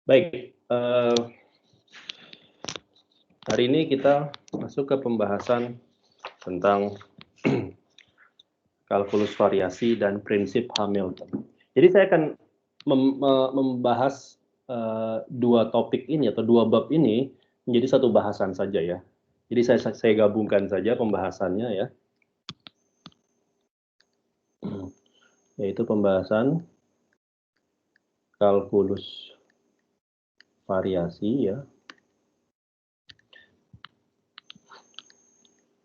Baik, hari ini kita masuk ke pembahasan tentang kalkulus variasi dan prinsip Hamilton. Jadi saya akan membahas dua topik ini atau dua bab ini menjadi satu bahasan saja ya. Jadi saya gabungkan saja pembahasannya ya, yaitu pembahasan kalkulus variasi ya,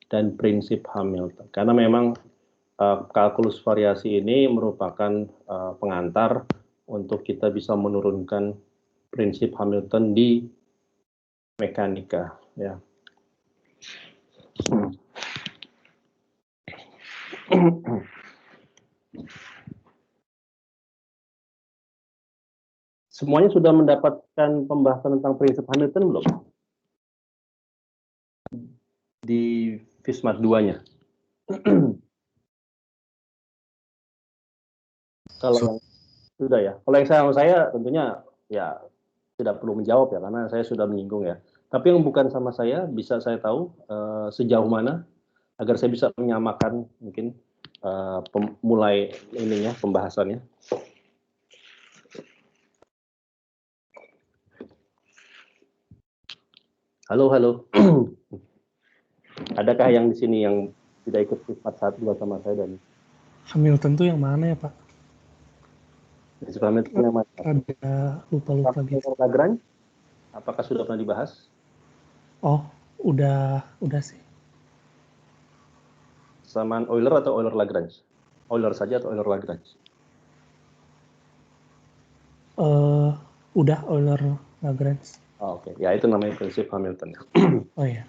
dan prinsip Hamilton. Karena memang kalkulus variasi ini merupakan pengantar untuk kita bisa menurunkan prinsip Hamilton di mekanika ya. Semuanya sudah mendapatkan pembahasan tentang prinsip Hamilton belum? Di FISMAT 2-nya. Kalau sudah ya. Kalau yang sama saya tentunya ya tidak perlu menjawab ya, karena saya sudah menyinggung ya. Tapi yang bukan sama saya, bisa saya tahu sejauh mana agar saya bisa menyamakan mungkin mulai ininya pembahasannya. Halo, halo. Adakah yang di sini yang tidak ikut FISMAT 1 sama saya dan Hamilton tuh yang mana ya Pak? prinsip Hamilton yang mana? Ada lupa gitu. Lagrange, apakah sudah pernah dibahas? Oh, udah sih. Samaan Euler atau Euler Lagrange? Euler saja atau Euler Lagrange? Udah Euler Lagrange. Oh, oke, ya itu namanya prinsip Hamilton. Oh iya.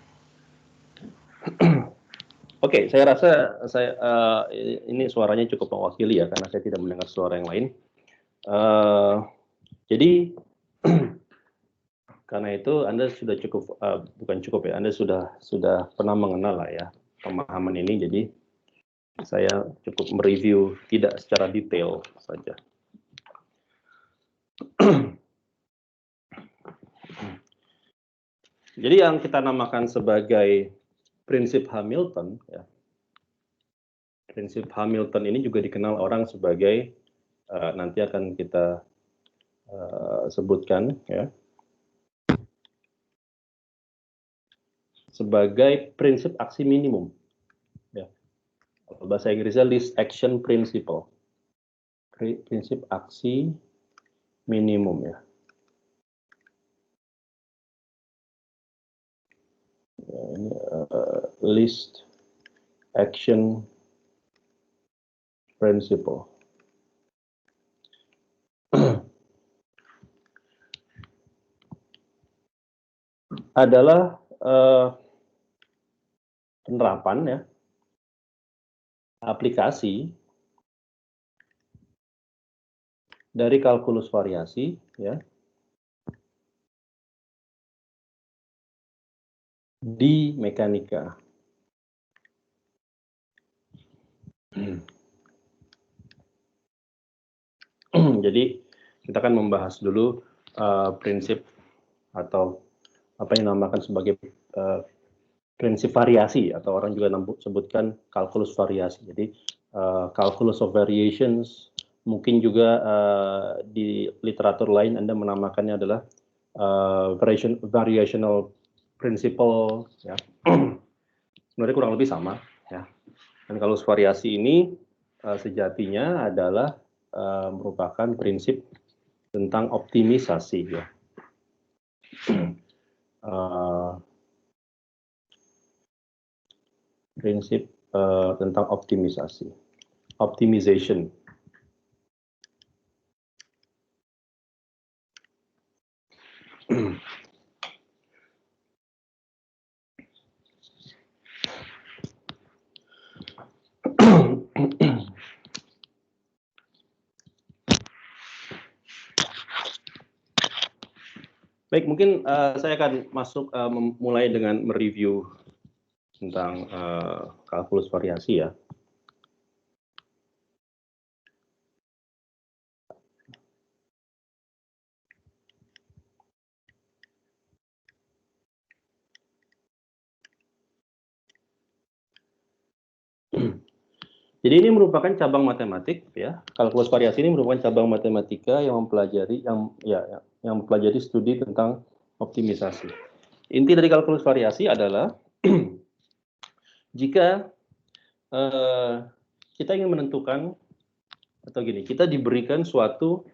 Oke, saya rasa ini suaranya cukup mewakili ya, karena saya tidak mendengar suara yang lain. Jadi karena itu Anda sudah cukup, bukan cukup ya, Anda sudah pernah mengenal lah ya pemahaman ini. Jadi saya cukup mereview tidak secara detail saja. Jadi yang kita namakan sebagai prinsip Hamilton, ya, prinsip Hamilton ini juga dikenal orang sebagai nanti akan kita sebutkan ya, sebagai prinsip aksi minimum. Ya. Bahasa Inggrisnya least action principle, prinsip aksi minimum ya. Ini least action principle. Adalah penerapan ya, aplikasi dari kalkulus variasi ya di mekanika. Jadi kita akan membahas dulu prinsip atau apa yang dinamakan sebagai prinsip variasi, atau orang juga sebutkan kalkulus variasi. Jadi calculus of variations, mungkin juga di literatur lain Anda menamakannya adalah variational principle ya. Sebenarnya kurang lebih sama ya. Dan kalkulus variasi ini sejatinya adalah merupakan prinsip tentang optimisasi ya. Prinsip tentang optimisasi, optimization. Baik, mungkin saya akan masuk mulai dengan mereview tentang kalkulus variasi ya. Jadi ini merupakan cabang matematik, ya. Kalkulus variasi ini merupakan cabang matematika yang mempelajari yang mempelajari studi tentang optimisasi. Inti dari kalkulus variasi adalah jika kita ingin menentukan atau gini, kita diberikan suatu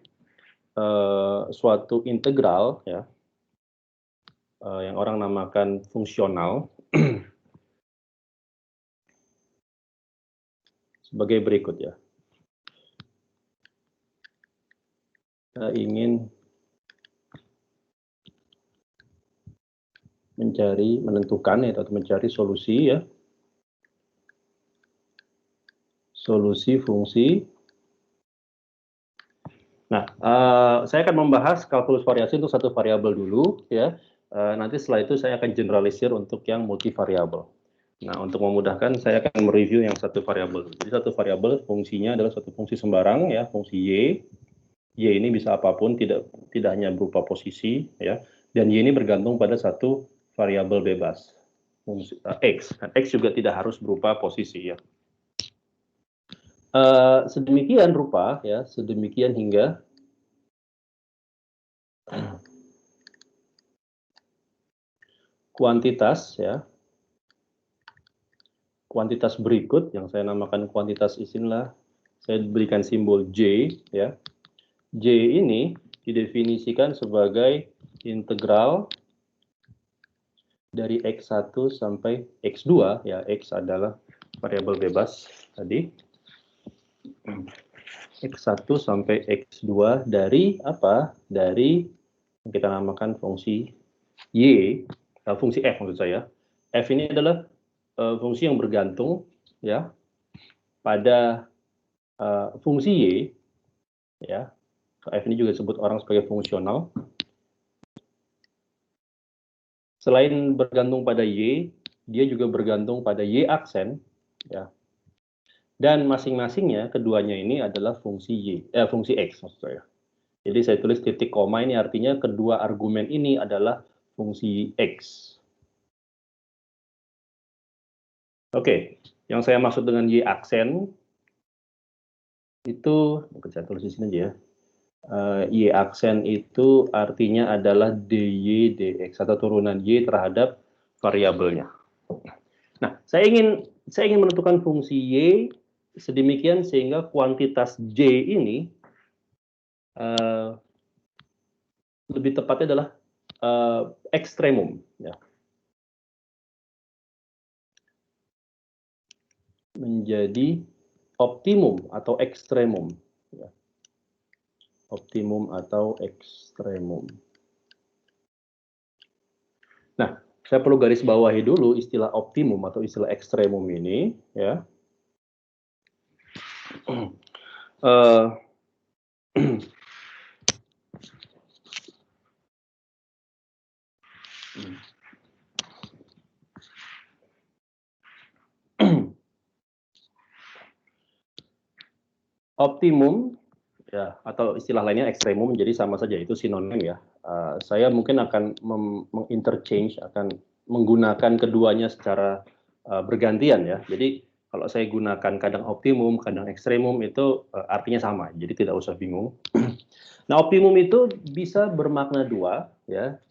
integral, ya, yang orang namakan fungsional sebagai berikut, ya. Kita ingin menentukan atau mencari solusi, ya, solusi fungsi. Nah, saya akan membahas kalkulus variasi untuk satu variabel dulu, ya. Nanti setelah itu saya akan generalisir untuk yang multivariabel. Nah, untuk memudahkan saya akan mereview yang satu variabel. Jadi satu variabel fungsinya adalah satu fungsi sembarang, ya, fungsi y. Y ini bisa apapun, tidak hanya berupa posisi, ya. Dan y ini bergantung pada satu variabel bebas, fungsi x. Dan x juga tidak harus berupa posisi, ya. Sedemikian rupa, ya, sedemikian hingga kuantitas, ya, kuantitas berikut yang saya namakan kuantitas istilah, saya berikan simbol J, ya. J ini didefinisikan sebagai integral dari X1 sampai X2, ya, X adalah variabel bebas tadi. X1 sampai X2 dari apa? Dari yang kita namakan fungsi Y, fungsi F maksud saya. F ini adalah fungsi yang bergantung, ya, pada fungsi Y, ya. F ini juga disebut orang sebagai fungsional. Selain bergantung pada Y, dia juga bergantung pada Y aksen, ya. Dan masing-masingnya keduanya ini adalah fungsi fungsi X maksud saya. Jadi saya tulis titik koma ini artinya kedua argumen ini adalah fungsi X. Oke, yang saya maksud dengan Y aksen itu, mungkin saya tulis di sini aja, ya. Y aksen itu artinya adalah dy dx atau turunan y terhadap variabelnya. Nah, saya ingin menentukan fungsi y sedemikian sehingga kuantitas j ini lebih tepatnya adalah ekstremum, ya. Menjadi optimum atau ekstremum, ya. Optimum atau ekstremum. Nah, saya perlu garis bawahi dulu istilah optimum atau istilah ekstremum ini, ya. Optimum, ya, atau istilah lainnya ekstremum, jadi sama saja, itu sinonim, ya. Saya mungkin akan menginterchange, akan menggunakan keduanya secara bergantian, ya. Jadi kalau saya gunakan kadang optimum, kadang ekstremum itu artinya sama, jadi tidak usah bingung. Nah, optimum itu bisa bermakna dua, ya.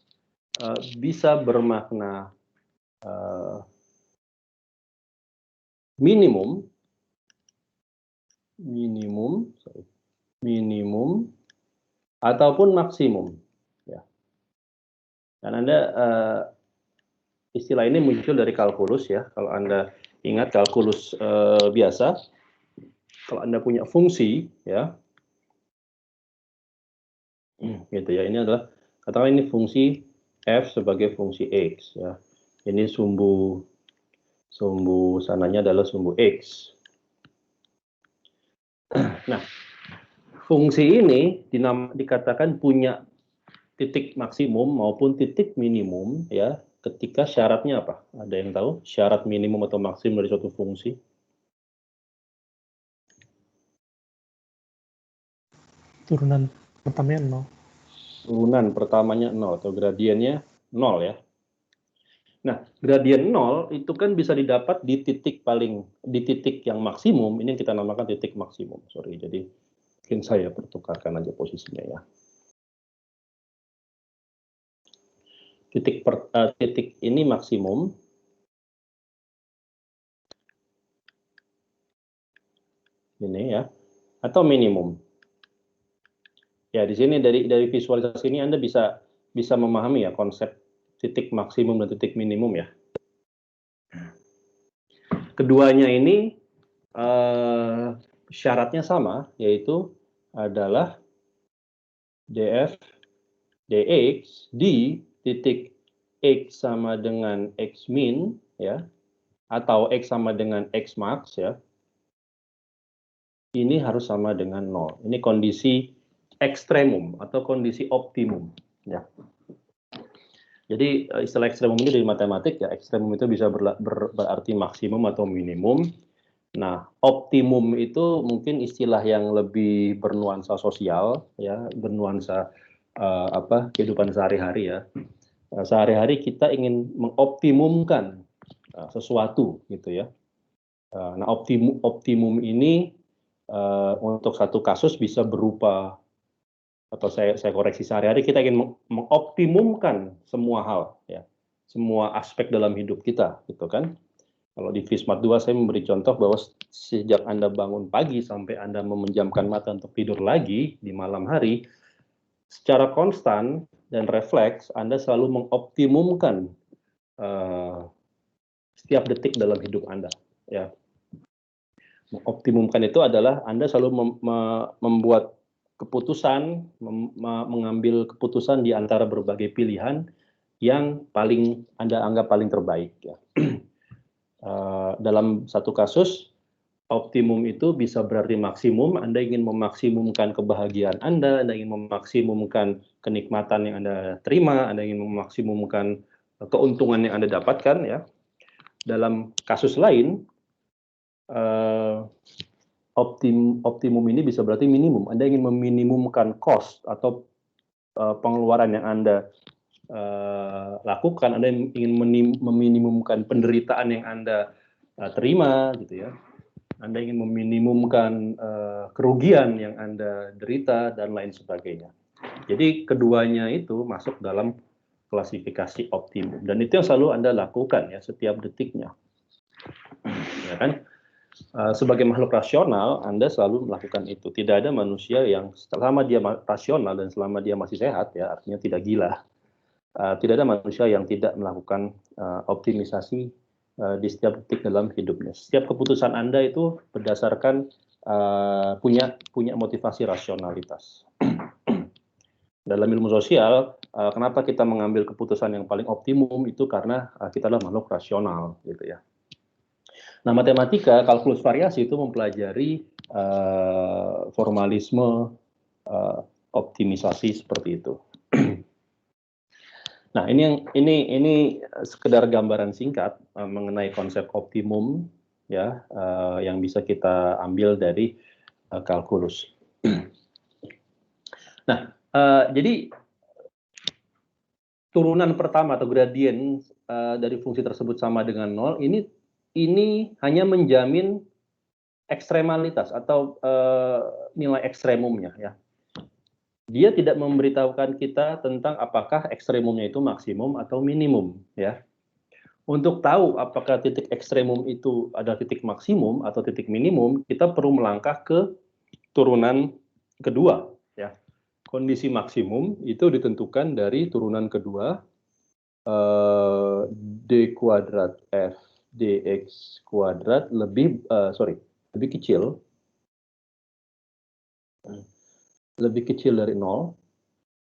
Bisa bermakna minimum ataupun maksimum, ya. Dan Anda istilah ini muncul dari kalkulus, ya. Kalau Anda ingat kalkulus biasa, kalau Anda punya fungsi, ya, gitu, ya. Ini adalah, katakanlah ini fungsi f sebagai fungsi x, ya. Ini sumbu sananya adalah sumbu x. Nah, fungsi ini dikatakan punya titik maksimum maupun titik minimum, ya, ketika syaratnya apa? Ada yang tahu syarat minimum atau maksimum dari suatu fungsi? Turunan pertamanya 0. Turunan pertamanya 0 atau gradiennya 0, ya. Nah, gradien 0 itu kan bisa didapat di titik yang maksimum. Ini yang kita namakan titik maksimum. Sorry, jadi mungkin saya pertukarkan aja posisinya ya. Titik ini maksimum. Ini ya, atau minimum. Ya, di sini dari visualisasi ini Anda bisa memahami ya konsep titik maksimum dan titik minimum ya. Keduanya ini syaratnya sama, yaitu adalah df dx di titik x sama dengan x min ya, atau x sama dengan x max ya. Ini harus sama dengan 0. Ini kondisi ekstremum atau kondisi optimum ya. Jadi istilah ekstremum ini dari matematik ya, ekstremum itu bisa berarti maksimum atau minimum. Nah, optimum itu mungkin istilah yang lebih bernuansa sosial ya, bernuansa kehidupan sehari-hari ya. Sehari-hari kita ingin mengoptimumkan sesuatu gitu ya. Nah, optimum ini untuk satu kasus bisa berupa, atau saya koreksi, sehari-hari kita ingin mengoptimumkan semua hal ya, semua aspek dalam hidup kita gitu kan. Kalau di Fismat 2 saya memberi contoh bahwa sejak Anda bangun pagi sampai Anda memejamkan mata untuk tidur lagi di malam hari, secara konstan dan refleks Anda selalu mengoptimumkan setiap detik dalam hidup Anda ya. Mengoptimumkan itu adalah Anda selalu membuat keputusan, mengambil keputusan di antara berbagai pilihan yang paling Anda anggap paling terbaik ya. Dalam satu kasus, optimum itu bisa berarti maksimum. Anda ingin memaksimumkan kebahagiaan Anda ingin memaksimumkan kenikmatan yang Anda terima, Anda ingin memaksimumkan keuntungan yang Anda dapatkan ya. Dalam kasus lain, optimum ini bisa berarti minimum. Anda ingin meminimumkan cost atau pengeluaran yang Anda lakukan, Anda ingin meminimumkan penderitaan yang Anda terima gitu ya. Anda ingin meminimumkan kerugian yang Anda derita dan lain sebagainya. Jadi keduanya itu masuk dalam klasifikasi optimum, dan itu yang selalu Anda lakukan ya setiap detiknya. Ya kan? Sebagai makhluk rasional, Anda selalu melakukan itu. Tidak ada manusia yang selama dia rasional dan selama dia masih sehat ya, artinya tidak gila. Tidak ada manusia yang tidak melakukan optimisasi di setiap detik dalam hidupnya. Setiap keputusan Anda itu berdasarkan punya motivasi rasionalitas. Dalam ilmu sosial, kenapa kita mengambil keputusan yang paling optimum itu karena kita adalah makhluk rasional, gitu ya. Nah, matematika, kalkulus variasi itu mempelajari formalisme optimisasi seperti itu. Nah, ini sekedar gambaran singkat mengenai konsep optimum ya, yang bisa kita ambil dari kalkulus. Nah, jadi turunan pertama atau gradien dari fungsi tersebut sama dengan 0, ini hanya menjamin ekstremalitas atau nilai ekstremumnya ya. Dia tidak memberitahukan kita tentang apakah ekstremumnya itu maksimum atau minimum ya. Untuk tahu apakah titik ekstremum itu adalah titik maksimum atau titik minimum, kita perlu melangkah ke turunan kedua ya. Kondisi maksimum itu ditentukan dari turunan kedua d kuadrat f dx kuadrat lebih kecil dari 0,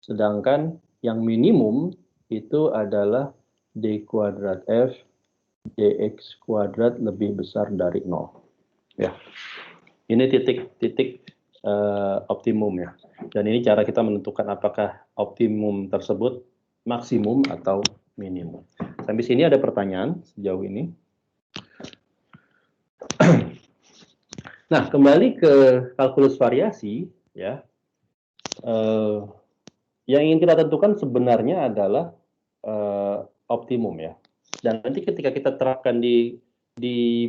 sedangkan yang minimum itu adalah d kuadrat f dx kuadrat lebih besar dari 0 ya. Ini titik optimum ya, dan ini cara kita menentukan apakah optimum tersebut maksimum atau minimum. Sampai sini ada pertanyaan sejauh ini? Nah, kembali ke kalkulus variasi ya. Yang ingin kita tentukan sebenarnya adalah optimum ya. Dan nanti ketika kita terapkan di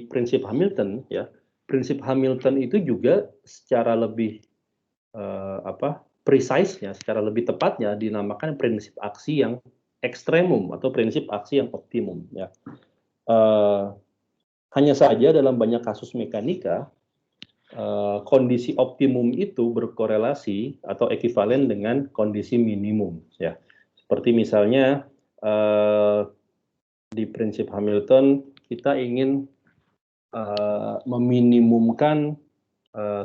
prinsip Hamilton, ya, prinsip Hamilton itu juga secara lebih precise-nya, secara lebih tepatnya dinamakan prinsip aksi yang ekstremum atau prinsip aksi yang optimum. Ya. Hanya saja dalam banyak kasus mekanika, kondisi optimum itu berkorelasi atau ekivalen dengan kondisi minimum. Ya. Seperti misalnya di prinsip Hamilton kita ingin meminimumkan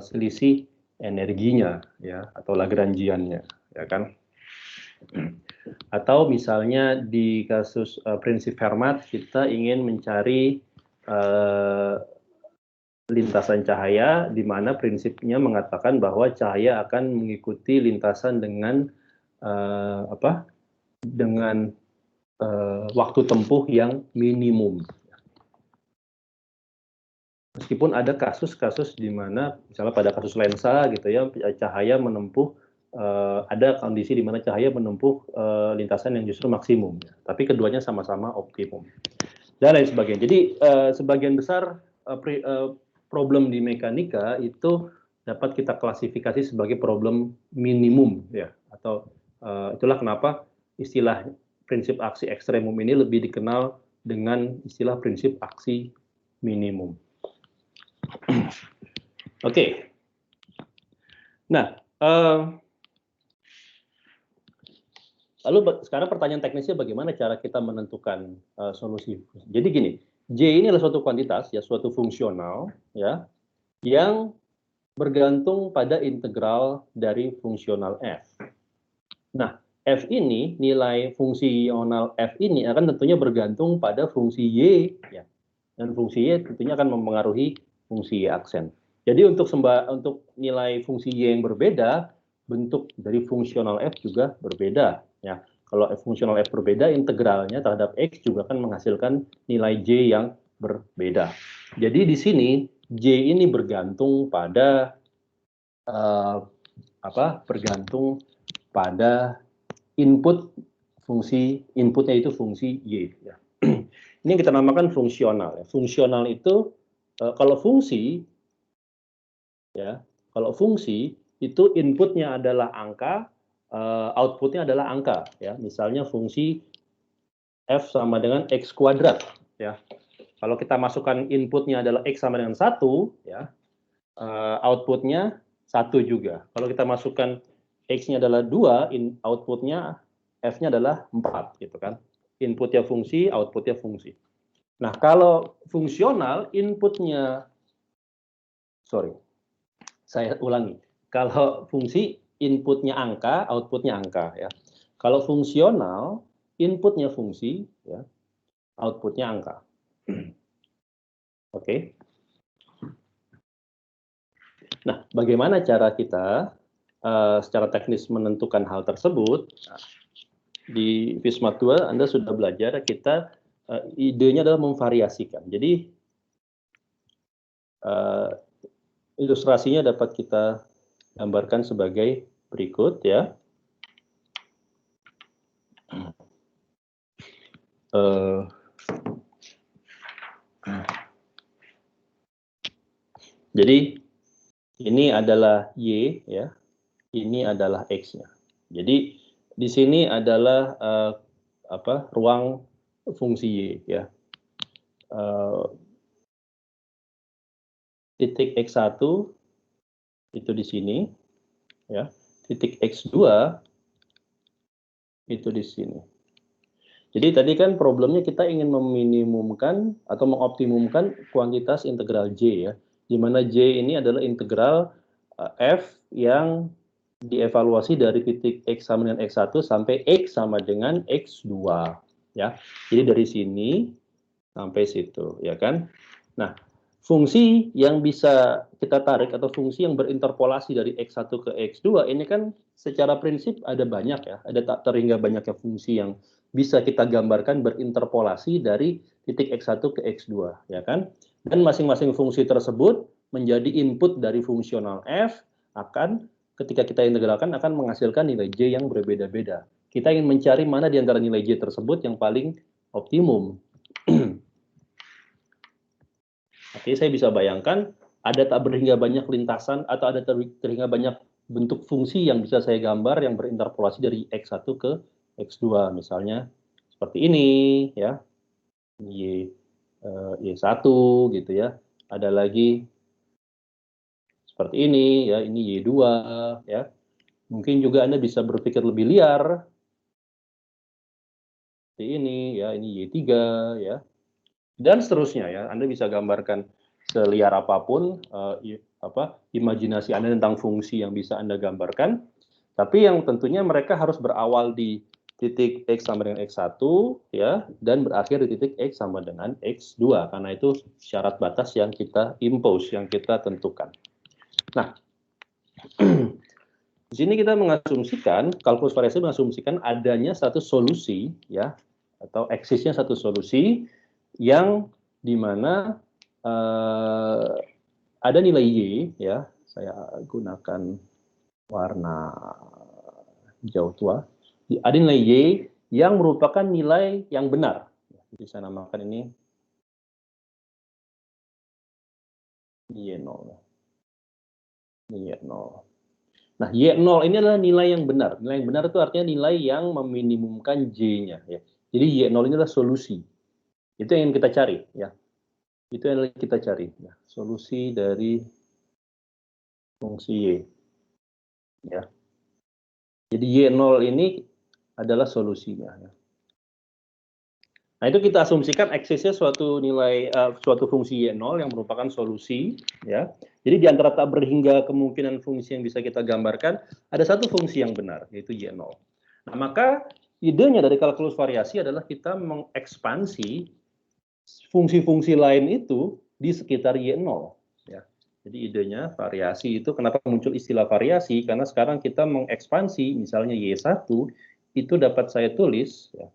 selisih energinya, ya, atau Lagrangiannya, ya kan? Atau misalnya di kasus prinsip Fermat kita ingin mencari lintasan cahaya, di mana prinsipnya mengatakan bahwa cahaya akan mengikuti lintasan dengan dengan waktu tempuh yang minimum. Meskipun ada kasus-kasus di mana, misalnya pada kasus lensa gitu ya, cahaya menempuh ada kondisi di mana cahaya menempuh lintasan yang justru maksimum, ya. Tapi keduanya sama-sama optimum dan lain sebagainya. Jadi sebagian besar problem di mekanika itu dapat kita klasifikasi sebagai problem minimum, ya, atau itulah kenapa istilah prinsip aksi ekstremum ini lebih dikenal dengan istilah prinsip aksi minimum. Oke. Nah, lalu sekarang pertanyaan teknisnya bagaimana cara kita menentukan solusi. Jadi gini, J ini adalah suatu kuantitas, ya, suatu fungsional, ya, yang bergantung pada integral dari fungsional f. Nah, f ini, nilai fungsional f ini akan tentunya bergantung pada fungsi y, ya, dan fungsi y tentunya akan mempengaruhi fungsi y aksen. Jadi untuk nilai fungsi y yang berbeda, bentuk dari fungsional f juga berbeda, ya. Kalau fungsional f berbeda, integralnya terhadap x juga akan menghasilkan nilai j yang berbeda. Jadi di sini j ini bergantung pada bergantung pada input fungsi, inputnya itu fungsi y, ya. Ini yang kita namakan fungsional, ya. Fungsional itu kalau fungsi, ya, kalau fungsi itu inputnya adalah angka, outputnya adalah angka, ya. Misalnya fungsi f sama dengan x kuadrat, ya. Kalau kita masukkan inputnya adalah x sama dengan 1, ya, outputnya 1 juga. Kalau kita masukkan x-nya adalah 2, outputnya f-nya adalah 4, gitu kan. Inputnya fungsi, outputnya fungsi. Nah, kalau fungsional, saya ulangi. Kalau fungsi, inputnya angka, outputnya angka, ya. Kalau fungsional, inputnya fungsi, ya, outputnya angka. Oke. Nah, bagaimana cara kita secara teknis menentukan hal tersebut? Nah, di FISMAT 2 Anda sudah belajar, kita idenya adalah memvariasikan. Jadi ilustrasinya dapat kita gambarkan sebagai berikut, ya. Jadi ini adalah y, ya. Ini adalah x-nya. Jadi di sini adalah ruang fungsi y, ya. Titik x1 itu di sini, ya. Titik x2 itu di sini. Jadi tadi kan problemnya kita ingin meminimumkan atau mengoptimumkan kuantitas integral j, ya, di mana j ini adalah integral f yang dievaluasi dari titik x sama dengan x1 sampai x sama dengan x2, ya. Jadi dari sini sampai situ, ya kan. Nah, fungsi yang bisa kita tarik atau fungsi yang berinterpolasi dari x1 ke x2 ini kan secara prinsip ada banyak, ya, ada tak terhingga banyaknya fungsi yang bisa kita gambarkan berinterpolasi dari titik x1 ke x2, ya kan. Dan masing-masing fungsi tersebut menjadi input dari fungsional f, akan ketika kita integralkan akan menghasilkan nilai j yang berbeda-beda. Kita ingin mencari mana di antara nilai j tersebut yang paling optimum. Oke, saya bisa bayangkan ada tak berhingga banyak lintasan atau ada terhingga banyak bentuk fungsi yang bisa saya gambar yang berinterpolasi dari X1 ke X2. Misalnya seperti ini, ya, Y1 gitu ya. Ada lagi seperti ini, ya, ini Y2, ya. Mungkin juga Anda bisa berpikir lebih liar, seperti ini, ya, ini Y3, ya. Dan seterusnya, ya. Anda bisa gambarkan seliar apapun imajinasi Anda tentang fungsi yang bisa Anda gambarkan, tapi yang tentunya mereka harus berawal di titik X sama dengan X1, ya, dan berakhir di titik X sama dengan X2, karena itu syarat batas yang kita impose, yang kita tentukan. Nah, di sini kita mengasumsikan, kalkulus variasi mengasumsikan adanya satu solusi, ya, atau eksisnya satu solusi yang dimana ada nilai Y, ya, saya gunakan warna hijau tua, ada nilai Y yang merupakan nilai yang benar. Jadi saya namakan ini Y0. Y0. Nah, Y0 ini adalah nilai yang benar. Nilai yang benar itu artinya nilai yang meminimumkan J-nya. Ya. Jadi Y0 ini adalah solusi. Itu yang kita cari. Ya. Itu yang kita cari. Ya. Solusi dari fungsi Y. Ya. Jadi Y0 ini adalah solusinya. Ya. Nah, itu kita asumsikan eksisnya suatu nilai, suatu fungsi Y0 yang merupakan solusi. Ya. Jadi di antara tak berhingga kemungkinan fungsi yang bisa kita gambarkan, ada satu fungsi yang benar, yaitu Y0. Nah, maka idenya dari kalkulus variasi adalah kita mengekspansi fungsi-fungsi lain itu di sekitar Y0. Ya. Jadi idenya variasi itu, kenapa muncul istilah variasi? Karena sekarang kita mengekspansi, misalnya Y1, itu dapat saya tulis, ya,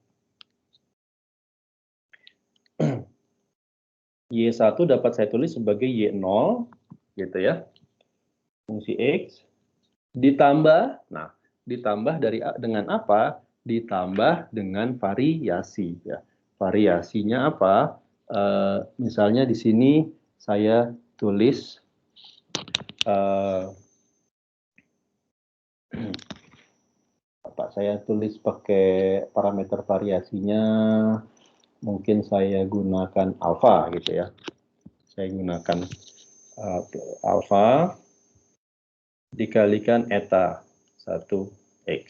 Y1 dapat saya tulis sebagai Y0, gitu ya, fungsi X, ditambah, nah, ditambah dengan apa? Ditambah dengan variasi, ya. Variasinya apa? Misalnya di sini saya tulis saya tulis pakai parameter variasinya, mungkin saya gunakan alfa gitu ya. Saya gunakan alfa dikalikan eta 1x.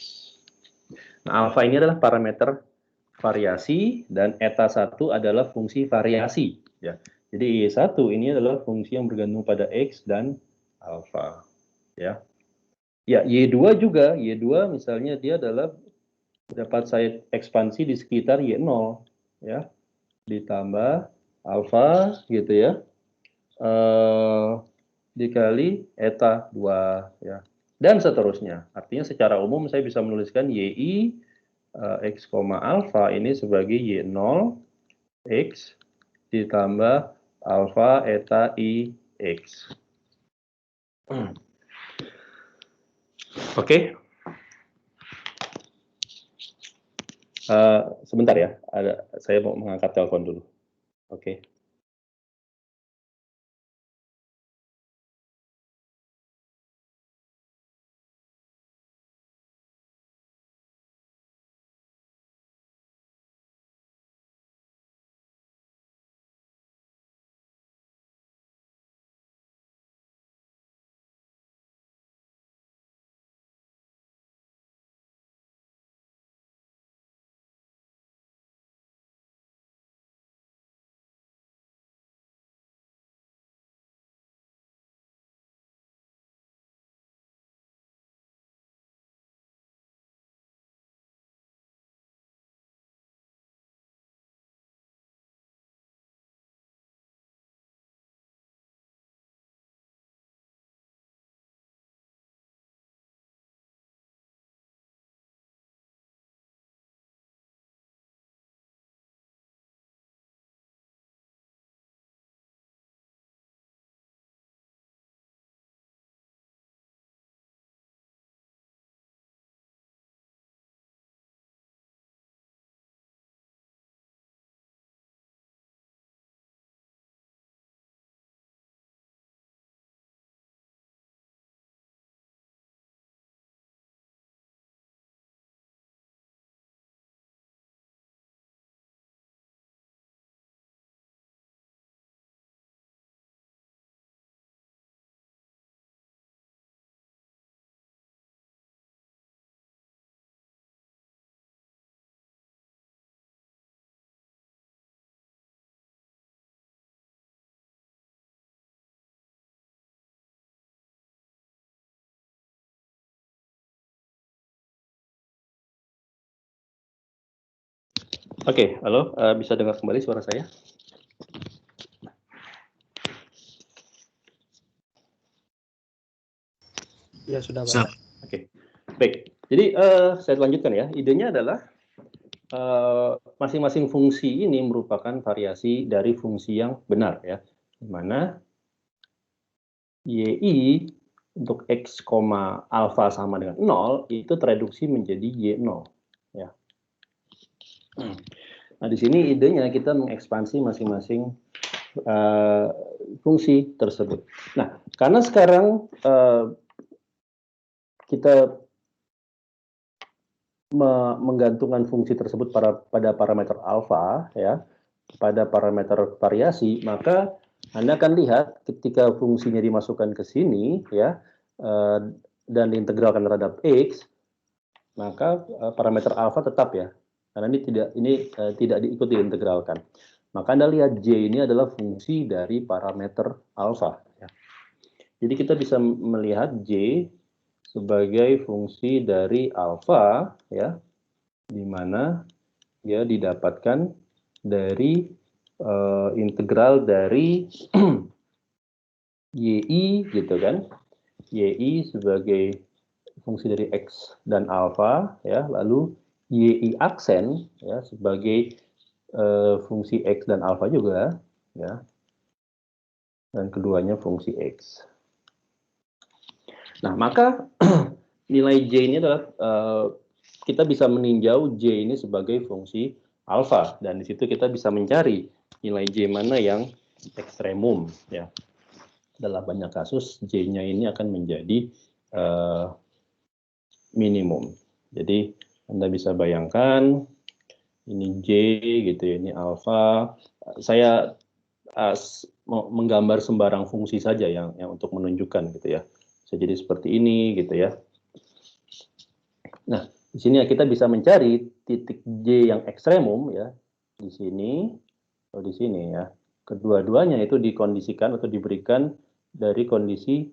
Nah, alfa ini adalah parameter variasi dan eta 1 adalah fungsi variasi, ya. Jadi Y1 ini adalah fungsi yang bergantung pada x dan alfa, ya. Ya, Y2 juga, Y2 misalnya dia adalah dapat saya ekspansi di sekitar Y0, ya. Ditambah alfa gitu ya. Dikali eta 2, ya. Dan seterusnya. Artinya secara umum saya bisa menuliskan YI X, alfa ini sebagai Y0 X ditambah alfa eta I X. Oke. Sebentar ya, saya mau mengangkat telepon dulu. Oke. Oke, halo, bisa dengar kembali suara saya? Ya sudah, Pak. Siap. Oke, baik. Jadi saya lanjutkan ya. Idenya adalah masing-masing fungsi ini merupakan variasi dari fungsi yang benar ya, di mana y(i) untuk x, alfa sama dengan 0 itu tereduksi menjadi y0 ya. Nah di sini idenya kita mengekspansi masing-masing fungsi tersebut. Nah karena sekarang kita menggantungkan fungsi tersebut pada parameter alfa ya, pada parameter variasi, maka Anda akan lihat ketika fungsinya dimasukkan ke sini ya dan diintegralkan terhadap x, maka parameter alfa tetap ya, karena ini tidak diikuti integralkan. Maka Anda lihat J ini adalah fungsi dari parameter alfa ya. Jadi kita bisa melihat J sebagai fungsi dari alfa ya, di mana dia didapatkan dari integral dari y(i) gitu kan, y(i) sebagai fungsi dari x dan alfa ya, lalu y(i) aksen ya sebagai fungsi x dan alfa juga ya, dan keduanya fungsi x. Nah maka nilai J ini adalah kita bisa meninjau J ini sebagai fungsi alfa, dan di situ kita bisa mencari nilai J mana yang ekstremum ya. Dalam banyak kasus J-nya ini akan menjadi minimum. Jadi Anda bisa bayangkan ini J gitu ya, ini alfa. Saya menggambar sembarang fungsi saja yang untuk menunjukkan gitu ya. Bisa jadi seperti ini gitu ya. Nah, di sini kita bisa mencari titik J yang ekstremum ya, di sini atau di sini ya. Kedua-duanya itu dikondisikan atau diberikan dari kondisi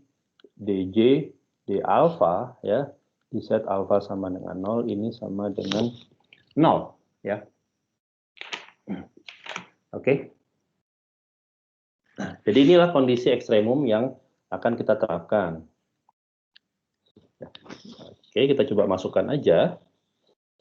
DJ D alfa ya, di set alfa sama dengan 0, ini sama dengan 0 ya. Oke. Nah, jadi inilah kondisi ekstremum yang akan kita terapkan. Oke, kita coba masukkan aja.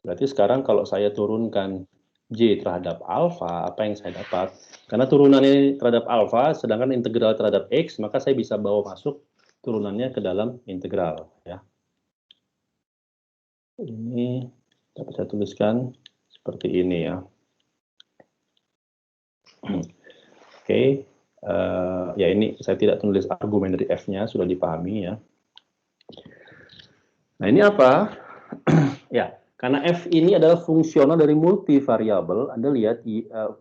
Berarti sekarang kalau saya turunkan J terhadap alfa, apa yang saya dapat? Karena turunan ini terhadap alfa, sedangkan integral terhadap x, maka saya bisa bawa masuk turunannya ke dalam integral. Ya. Ini dapat saya tuliskan seperti ini ya. Oke, ya ini saya tidak tulis argumen dari f-nya, sudah dipahami ya. Nah ini apa? Ya, karena f ini adalah fungsional dari multivariabel, Anda lihat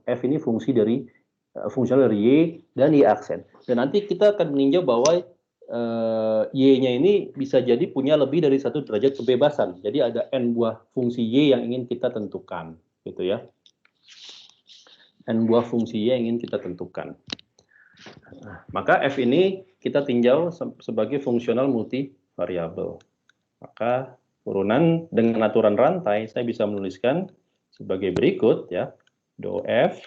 f ini fungsional dari y dan y aksen. Dan nanti kita akan meninjau bahwa y-nya ini bisa jadi punya lebih dari satu derajat kebebasan. Jadi ada n buah fungsi y yang ingin kita tentukan, gitu ya. N buah fungsi y yang ingin kita tentukan. Nah, maka f ini kita tinjau sebagai fungsional multivariabel. Maka turunan dengan aturan rantai saya bisa menuliskan sebagai berikut ya. Do f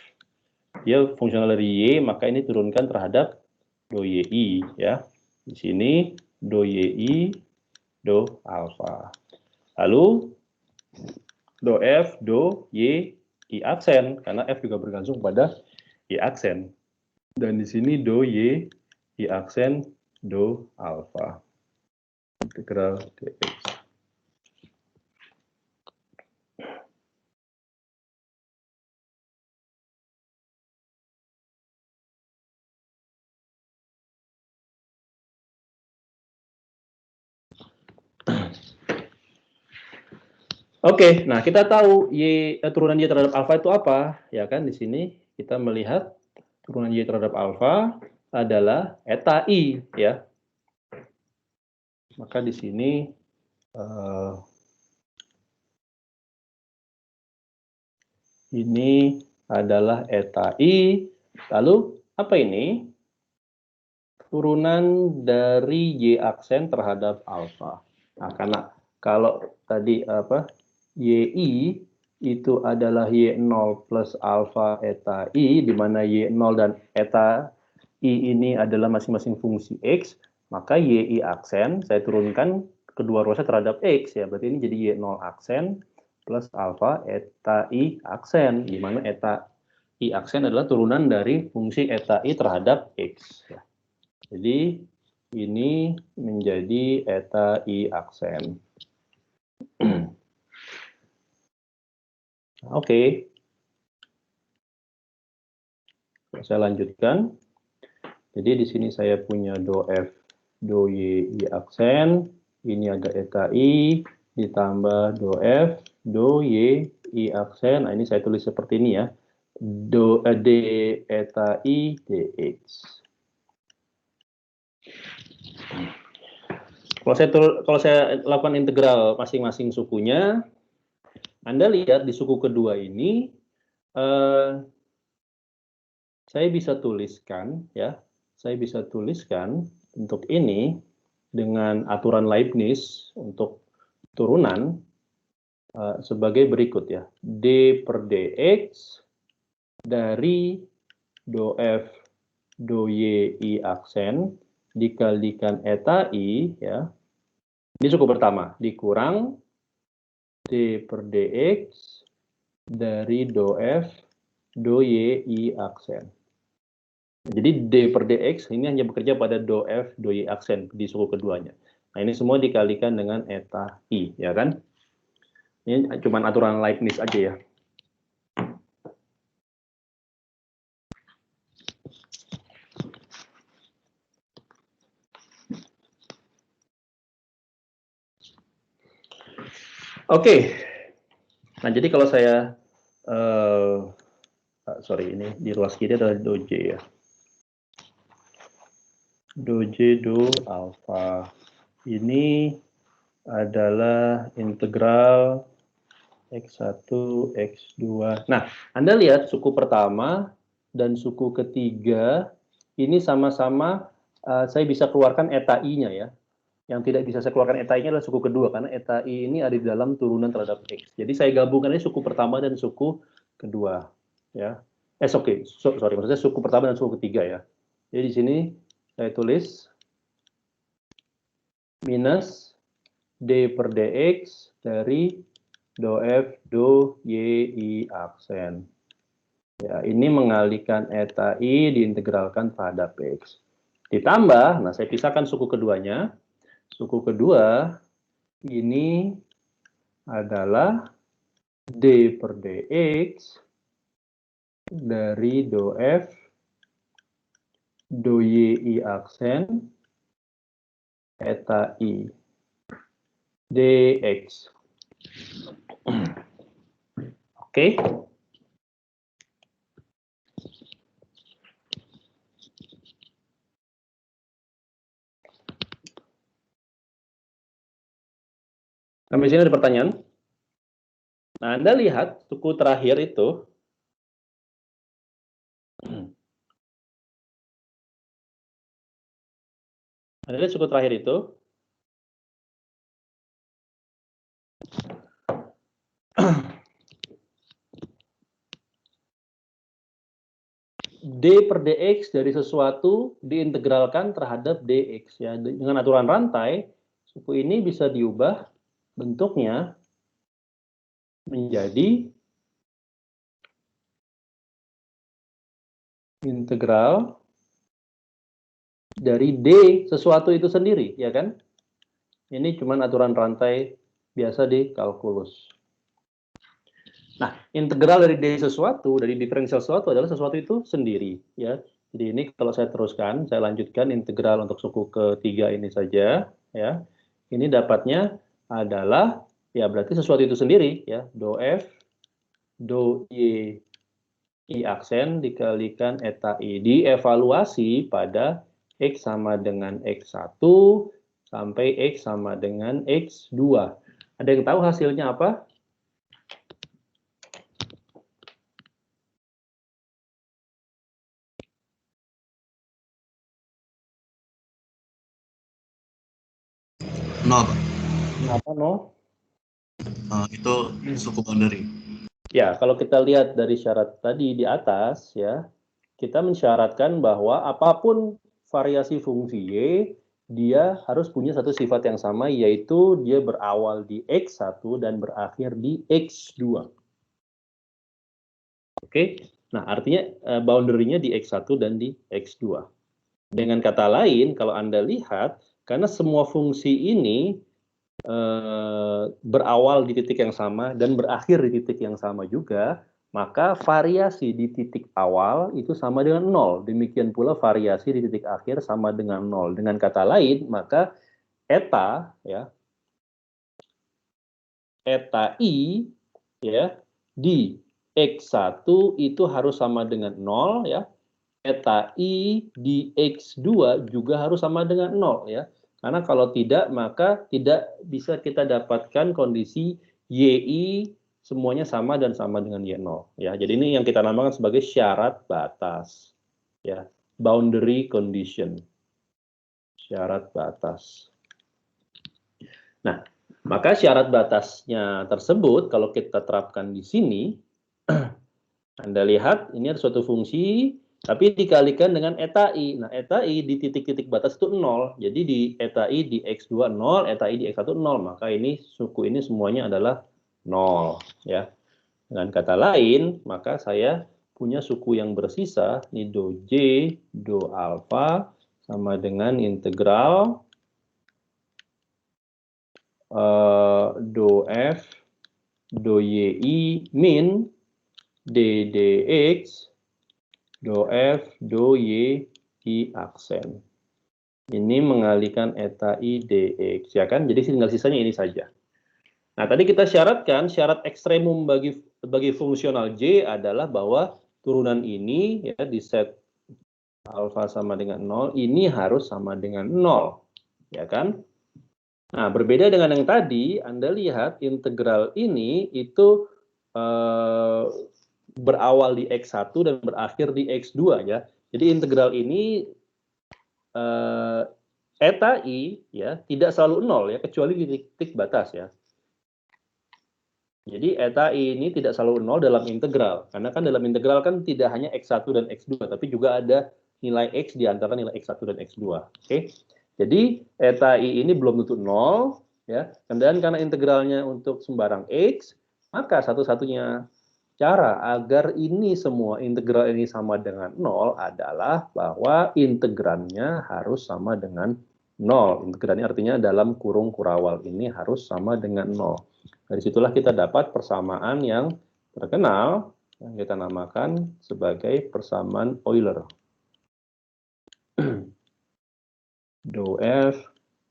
dia fungsional dari y, maka ini turunkan terhadap do y(i) ya. Di sini do y(i) do alfa. Lalu do f do y i aksen, karena f juga bergantung pada y aksen. Dan di sini do y i aksen do alfa. Integral dx. Oke, nah kita tahu turunan y terhadap alfa itu apa, ya kan? Di sini kita melihat turunan y terhadap alfa adalah eta i, ya. Maka di sini ini adalah eta i. Lalu apa ini? Turunan dari y aksen terhadap alfa. Nah, karena kalau tadi y(i) itu adalah Y0 plus alfa eta I, di mana Y0 dan eta I ini adalah masing-masing fungsi X, maka YI aksen, saya turunkan kedua ruasnya terhadap X, ya. Berarti ini jadi Y0 aksen plus alfa eta I aksen, di mana eta I aksen adalah turunan dari fungsi eta I terhadap X. Ya. Jadi ini menjadi eta I aksen. Oke. Saya lanjutkan. Jadi di sini saya punya do F, do Y, I aksen. Ini ada eta I, ditambah do F, do Y, I aksen. Nah, ini saya tulis seperti ini ya. D eta I dx. Kalau saya lakukan integral masing-masing sukunya, Anda lihat di suku kedua ini, saya bisa tuliskan ya, saya bisa tuliskan untuk ini dengan aturan Leibniz untuk turunan sebagai berikut ya. D per dx dari do F do Y I aksen dikalikan eta I ya. Ini suku pertama dikurang D per dx dari do F do Y I aksen. Jadi D per dx ini hanya bekerja pada do F do Y aksen di suku keduanya. Nah, ini semua dikalikan dengan eta I, ya kan? Ini cuma aturan Leibniz aja ya. Oke. Nah, jadi kalau saya sorry, ini di ruas kiri adalah do J ya. Do J do alpha. Ini adalah integral X1, X2. Nah, Anda lihat suku pertama dan suku ketiga ini sama-sama saya bisa keluarkan eta I-nya ya. Yang tidak bisa saya keluarkan eta I-nya adalah suku kedua, karena eta I ini ada di dalam turunan terhadap X. Jadi saya gabungkan ini suku pertama dan suku kedua. Ya. Sorry, maksudnya suku pertama dan suku ketiga ya. Jadi di sini saya tulis minus D per dx dari do F do Y I aksen. Ya, ini mengalihkan eta I diintegralkan terhadap X. Ditambah, nah saya pisahkan suku keduanya. Suku kedua ini adalah D per dx dari do F do Y I aksen eta I dx. Oke. Sampai sini ada pertanyaan? Nah, Anda lihat suku terakhir itu. Anda lihat suku terakhir itu. D per dx dari sesuatu diintegralkan terhadap dx ya. Dengan aturan rantai, suku ini bisa diubah bentuknya menjadi integral dari D sesuatu itu sendiri, ya kan? Ini cuma aturan rantai biasa di kalkulus. Nah, integral dari D sesuatu, dari diferensial sesuatu adalah sesuatu itu sendiri, ya. Jadi ini kalau saya teruskan, saya lanjutkan integral untuk suku ketiga ini saja, ya. Ini dapatnya adalah, ya berarti sesuatu itu sendiri, ya. Do F, do Y, I aksen dikalikan eta I. Dievaluasi pada X sama dengan X1 sampai X sama dengan X2. Ada yang tahu hasilnya apa? Nol, Pak. Kenapa nol? Itu suku boundary. Ya, kalau kita lihat dari syarat tadi di atas, ya, kita mensyaratkan bahwa apapun variasi fungsi Y, dia harus punya satu sifat yang sama, yaitu dia berawal di X1 dan berakhir di X2. Oke, nah artinya boundary-nya di X1 dan di X2. Dengan kata lain, kalau Anda lihat, karena semua fungsi ini berawal di titik yang sama dan berakhir di titik yang sama juga, maka variasi di titik awal itu sama dengan 0. Demikian pula variasi di titik akhir sama dengan 0. Dengan kata lain, maka eta, ya, eta I, ya, di X1 itu harus sama dengan 0, ya. Eta I di X2 juga harus sama dengan 0, ya. Karena kalau tidak, maka tidak bisa kita dapatkan kondisi YI semuanya sama dan sama dengan Y0. Ya. Jadi ini yang kita namakan sebagai syarat batas. Ya. Boundary condition. Syarat batas. Nah, maka syarat batasnya tersebut, kalau kita terapkan di sini, Anda lihat, ini ada suatu fungsi, tapi dikalikan dengan eta I. Nah, eta I di titik-titik batas itu 0. Jadi di eta I di X2 0, eta I di X1 0. Maka ini suku ini semuanya adalah 0. Ya. Dengan kata lain, maka saya punya suku yang bersisa, ini do J, do alpha, sama dengan integral do F, do YI min ddx, do F, do Y, I aksen. Ini mengalihkan eta I dx, ya kan? Jadi tinggal sisanya ini saja. Nah, tadi kita syaratkan syarat ekstremum bagi fungsional J adalah bahwa turunan ini ya di set alfa sama dengan 0, ini harus sama dengan 0, ya kan? Nah, berbeda dengan yang tadi, Anda lihat integral ini itu berawal di X1 dan berakhir di X2, ya. Jadi integral ini eta I ya tidak selalu 0, ya, kecuali di titik batas, ya. Jadi eta I ini tidak selalu 0 dalam integral, karena kan dalam integral kan tidak hanya X1 dan X2, tapi juga ada nilai X di antara nilai X1 dan X2. Oke. Jadi eta I ini belum tentu 0, ya. Dan karena integralnya untuk sembarang X, maka satu-satunya cara agar ini semua integral ini sama dengan 0 adalah bahwa integrannya harus sama dengan 0. Integrannya artinya dalam kurung kurawal ini harus sama dengan 0. Dari situlah kita dapat persamaan yang terkenal yang kita namakan sebagai persamaan Euler. Do F,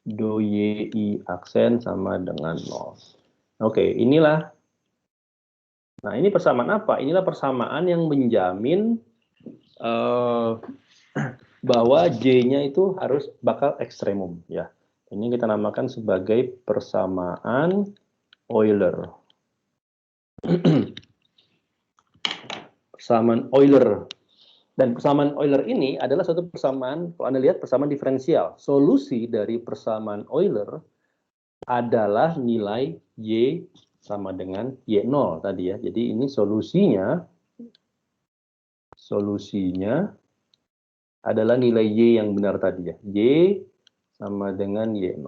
do Y, I aksen sama dengan 0. Oke, inilah. Nah, ini persamaan apa? Inilah persamaan yang menjamin bahwa J-nya itu harus bakal ekstremum, ya. Ini kita namakan sebagai persamaan Euler. Persamaan Euler. Dan persamaan Euler ini adalah satu persamaan, kalau Anda lihat, persamaan diferensial. Solusi dari persamaan Euler adalah nilai Y sama dengan Y0 tadi, ya. Jadi ini solusinya adalah nilai Y yang benar tadi, ya. Y sama dengan Y0.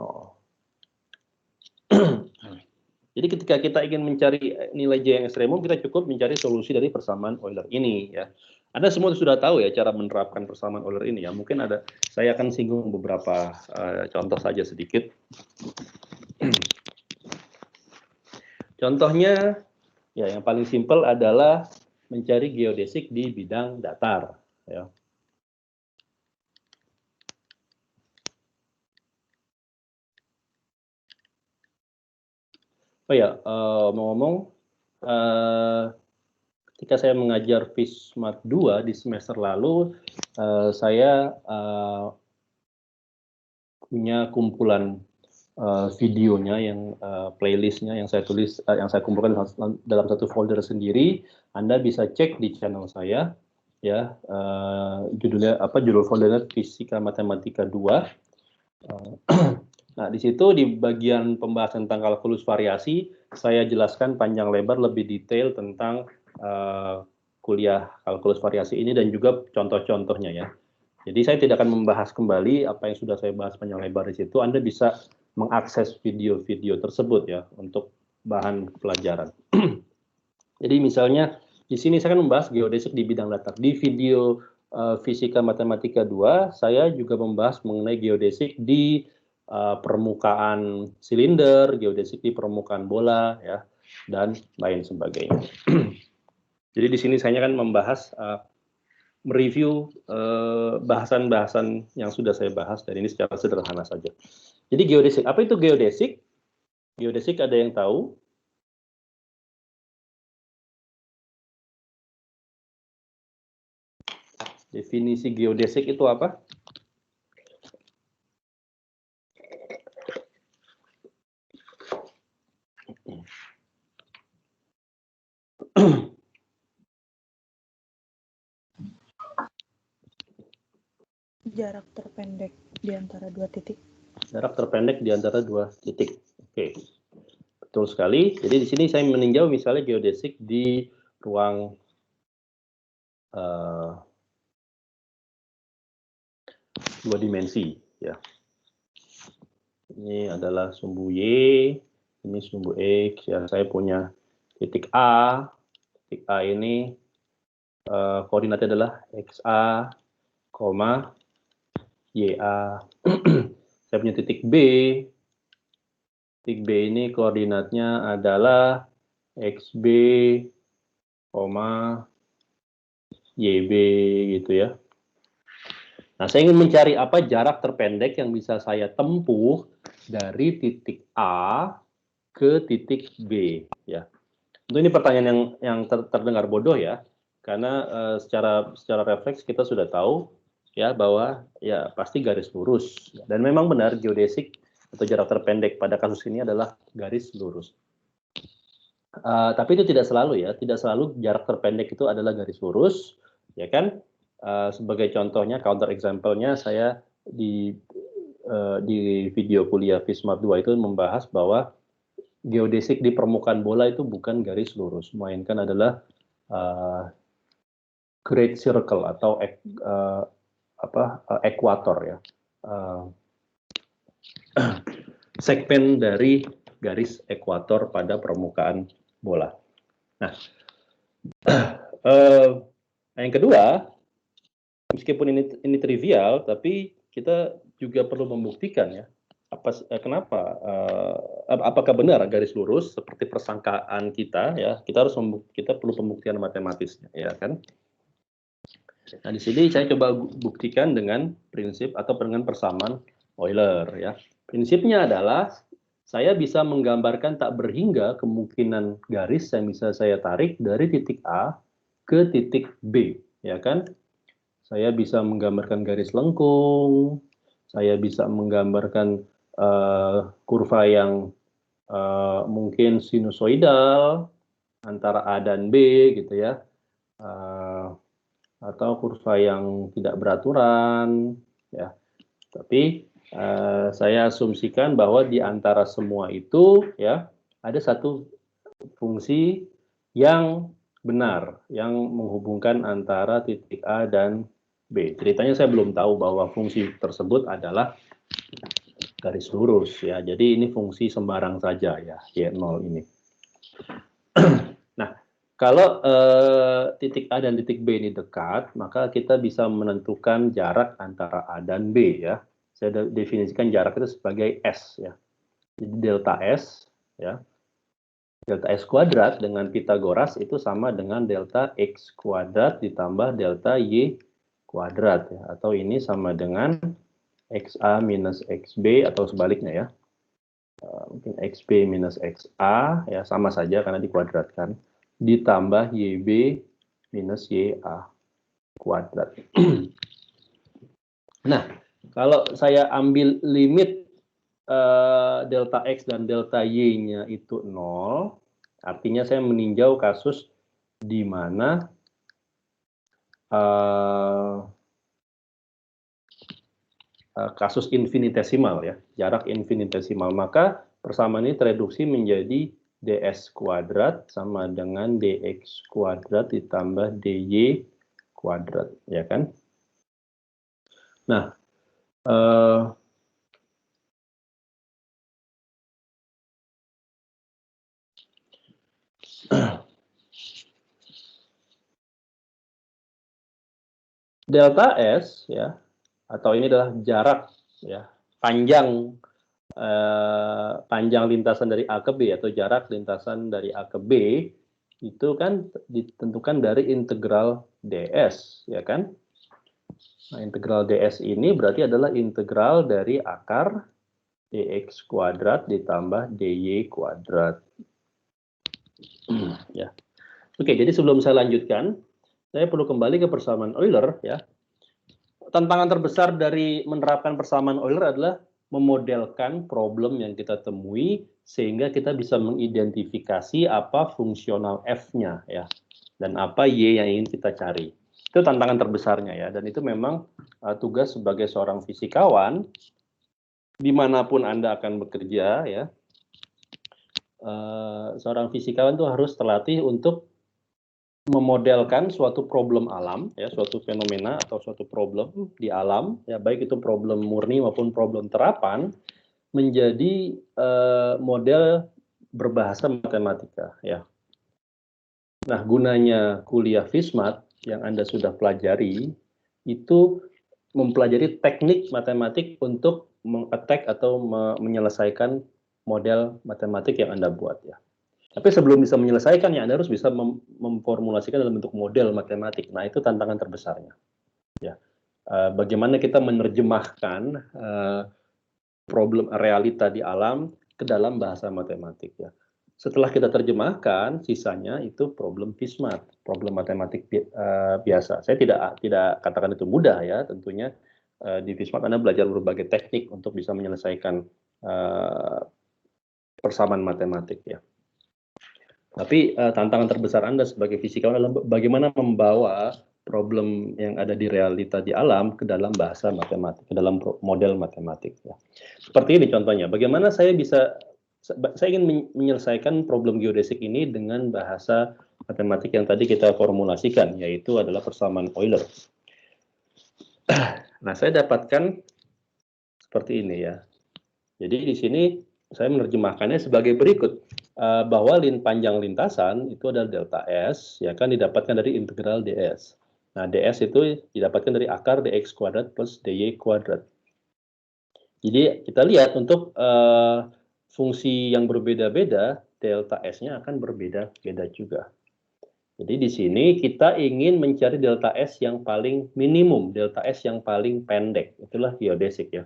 Jadi ketika kita ingin mencari nilai J yang ekstremum, kita cukup mencari solusi dari persamaan Euler ini, ya. Anda semua sudah tahu ya cara menerapkan persamaan Euler ini, ya. Mungkin saya akan singgung beberapa contoh saja sedikit. Contohnya, ya, yang paling simpel adalah mencari geodesik di bidang datar, ya. Oh ya, mau ngomong, ketika saya mengajar FISMAT 2 di semester lalu, saya punya kumpulan videonya yang playlistnya yang saya tulis, yang saya kumpulkan dalam satu folder sendiri. Anda bisa cek di channel saya, ya. Judulnya apa? Judul foldernya Fisika Matematika 2. Nah, di situ di bagian pembahasan tentang kalkulus variasi, saya jelaskan panjang lebar lebih detail tentang kuliah kalkulus variasi ini dan juga contoh-contohnya ya. Jadi saya tidak akan membahas kembali apa yang sudah saya bahas panjang lebar di situ. Anda bisa mengakses video-video tersebut ya untuk bahan pelajaran. Jadi misalnya di sini saya akan membahas geodesik di bidang datar. Di video Fisika Matematika 2, saya juga membahas mengenai geodesik di permukaan silinder, geodesik di permukaan bola, ya, dan lain sebagainya. Jadi di sini saya akan membahas, mereview bahasan-bahasan yang sudah saya bahas, dan ini secara sederhana saja. Jadi geodesik, apa itu geodesik? Geodesik ada yang tahu? Definisi geodesik itu apa? Jarak terpendek di antara dua titik. Jarak terpendek di antara dua titik. Oke, betul sekali. Jadi di sini saya meninjau misalnya geodesik di ruang dua dimensi. Ya. Ini adalah sumbu Y, ini sumbu X. Ya, saya punya titik A. Titik A ini koordinatnya adalah XA, YA. Saya punya titik B. Titik B ini koordinatnya adalah XB, YB gitu ya. Nah, saya ingin mencari apa jarak terpendek yang bisa saya tempuh dari titik A ke titik B ya. Tentu ini pertanyaan yang terdengar bodoh ya, karena secara refleks kita sudah tahu ya bahwa ya pasti garis lurus, dan memang benar geodesik atau jarak terpendek pada kasus ini adalah garis lurus. Tapi itu tidak selalu ya, tidak selalu jarak terpendek itu adalah garis lurus, ya kan? Sebagai contohnya, counter example-nya saya di video kuliah Fismart 2 itu membahas bahwa geodesik di permukaan bola itu bukan garis lurus, melainkan adalah great circle atau ekuator ya, segmen dari garis ekuator pada permukaan bola. Nah, yang kedua, meskipun ini trivial, tapi kita juga perlu membuktikan ya, kenapa, apakah benar garis lurus seperti persangkaan kita ya, kita perlu pembuktian matematisnya ya kan. Nah, di sini saya coba buktikan dengan prinsip atau dengan persamaan Euler ya. Prinsipnya adalah saya bisa menggambarkan tak berhingga kemungkinan garis yang bisa saya tarik dari titik A ke titik B, ya kan? Saya bisa menggambarkan garis lengkung, saya bisa menggambarkan kurva yang mungkin sinusoidal antara A dan B gitu ya, atau kurva yang tidak beraturan ya. Tapi saya asumsikan bahwa di antara semua itu ya ada satu fungsi yang benar yang menghubungkan antara titik A dan B. Ceritanya saya belum tahu bahwa fungsi tersebut adalah garis lurus ya. Jadi ini fungsi sembarang saja ya, Y0 ini. Nah, kalau titik A dan titik B ini dekat, maka kita bisa menentukan jarak antara A dan B ya. Saya definisikan jarak itu sebagai S ya. Jadi delta S ya. Delta S kuadrat dengan Pitagoras itu sama dengan delta X kuadrat ditambah delta Y kuadrat ya. Atau ini sama dengan XA minus XB atau sebaliknya ya. Mungkin XB minus XA ya, sama saja karena dikuadratkan, ditambah YB minus YA kuadrat. Nah, kalau saya ambil limit delta X dan delta Y-nya itu 0, artinya saya meninjau kasus di mana kasus infinitesimal ya, jarak infinitesimal, maka persamaan ini tereduksi menjadi ds kuadrat sama dengan dx kuadrat ditambah dy kuadrat, ya kan? Nah, delta S ya, atau ini adalah jarak ya, panjang lintasan dari A ke B atau jarak lintasan dari A ke B itu kan ditentukan dari integral ds, ya kan? Nah, integral ds ini berarti adalah integral dari akar dx kuadrat ditambah dy kuadrat. Ya. Oke, jadi sebelum saya lanjutkan, saya perlu kembali ke persamaan Euler ya. Tantangan terbesar dari menerapkan persamaan Euler adalah memodelkan problem yang kita temui sehingga kita bisa mengidentifikasi apa fungsional f-nya ya dan apa y yang ingin kita cari. Itu tantangan terbesarnya ya, dan itu memang tugas sebagai seorang fisikawan dimanapun Anda akan bekerja ya. Seorang fisikawan itu harus terlatih untuk memodelkan suatu problem alam, ya, suatu fenomena atau suatu problem di alam, ya, baik itu problem murni maupun problem terapan, menjadi model berbahasa matematika, ya. Nah, gunanya kuliah FISMAT yang Anda sudah pelajari itu mempelajari teknik matematik untuk mengattack atau menyelesaikan model matematik yang Anda buat, ya. Tapi sebelum bisa menyelesaikannya, Anda harus bisa memformulasikan dalam bentuk model matematik. Nah, itu tantangan terbesarnya. Ya, bagaimana kita menerjemahkan problem realita di alam ke dalam bahasa matematik. Ya, setelah kita terjemahkan, sisanya itu problem FISMAT, problem matematik biasa. Saya tidak katakan itu mudah ya, tentunya di FISMAT Anda belajar berbagai teknik untuk bisa menyelesaikan persamaan matematik ya. Tapi tantangan terbesar Anda sebagai fisikawan adalah bagaimana membawa problem yang ada di realita di alam ke dalam bahasa matematik, ke dalam model matematik. Ya. Seperti ini contohnya, bagaimana saya ingin menyelesaikan problem geodesik ini dengan bahasa matematik yang tadi kita formulasikan, yaitu adalah persamaan Euler. Nah, saya dapatkan seperti ini ya. Jadi di sini saya menerjemahkannya sebagai berikut, bahwa panjang lintasan itu adalah delta S, ya kan, didapatkan dari integral ds. Nah, ds itu didapatkan dari akar dx kuadrat plus dy kuadrat. Jadi kita lihat untuk fungsi yang berbeda-beda, delta S-nya akan berbeda-beda juga. Jadi di sini kita ingin mencari delta S yang paling minimum, delta S yang paling pendek. Itulah geodesik ya.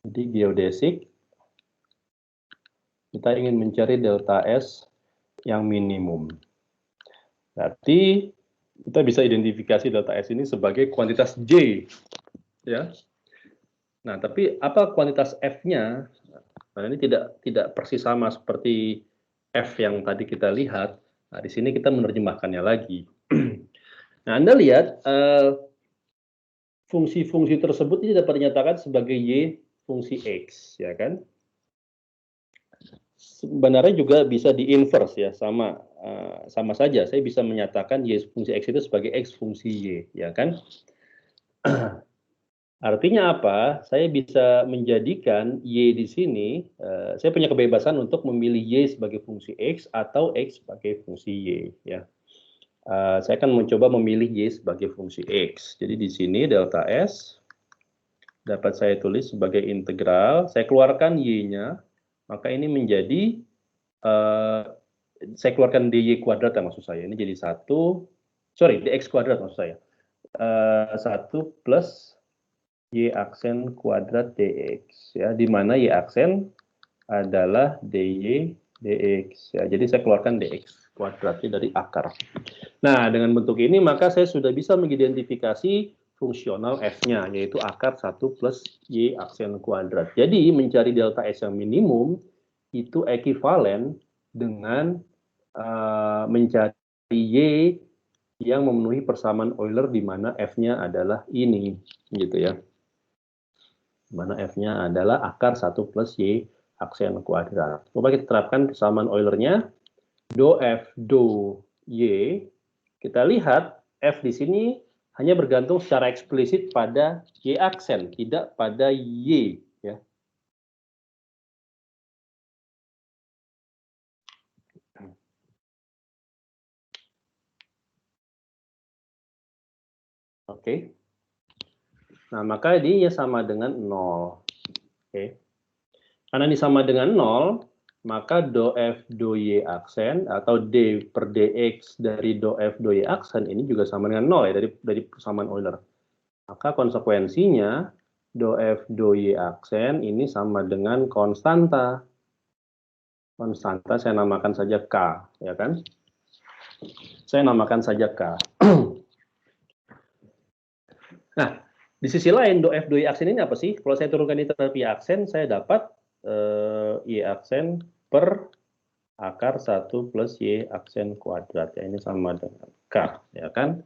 Jadi geodesik, kita ingin mencari delta S yang minimum. Berarti kita bisa identifikasi delta S ini sebagai kuantitas J. Ya. Nah, tapi apa kuantitas F-nya? Nah, ini tidak persis sama seperti F yang tadi kita lihat. Nah, di sini kita menerjemahkannya lagi. Nah, Anda lihat fungsi-fungsi tersebut ini dapat dinyatakan sebagai Y fungsi X, ya kan? Sebenarnya juga bisa di-inverse ya, sama saja. Saya bisa menyatakan Y fungsi X itu sebagai X fungsi Y, ya kan? Artinya apa? Saya bisa menjadikan Y di sini, saya punya kebebasan untuk memilih Y sebagai fungsi X atau X sebagai fungsi Y, ya. Saya akan mencoba memilih Y sebagai fungsi X. Jadi di sini delta S dapat saya tulis sebagai integral, saya keluarkan Y-nya, maka ini menjadi, saya keluarkan dy kuadrat ya maksud saya, ini jadi dx kuadrat maksud saya, 1 plus y aksen kuadrat dx, ya, di mana y aksen adalah dy dx, ya, jadi saya keluarkan dx kuadratnya dari akar. Nah, dengan bentuk ini maka saya sudah bisa mengidentifikasi fungsional f-nya, yaitu akar 1 plus y aksen kuadrat. Jadi mencari delta S yang minimum itu ekivalen dengan mencari y yang memenuhi persamaan Euler di mana F-nya adalah ini, gitu ya. Di mana F-nya adalah akar 1 plus Y aksen kuadrat. Coba kita terapkan persamaan Euler-nya. Do F, do Y. Kita lihat F di sini hanya bergantung secara eksplisit pada Y aksen, tidak pada Y. Ya. Oke. Nah, maka dia sama dengan 0. Oke. Karena ini sama dengan 0, maka do F do Y aksen atau D per dx dari do F do Y aksen ini juga sama dengan 0 ya dari persamaan Euler. Maka konsekuensinya do F do Y aksen ini sama dengan konstanta. Konstanta saya namakan saja K, ya kan? Saya namakan saja K. Nah, di sisi lain, do F do Y aksen ini apa sih? Kalau saya turunkan ini terhadap Y aksen, saya dapat Y aksen per akar 1 plus Y aksen kuadrat. Ya, ini sama dengan K, ya kan?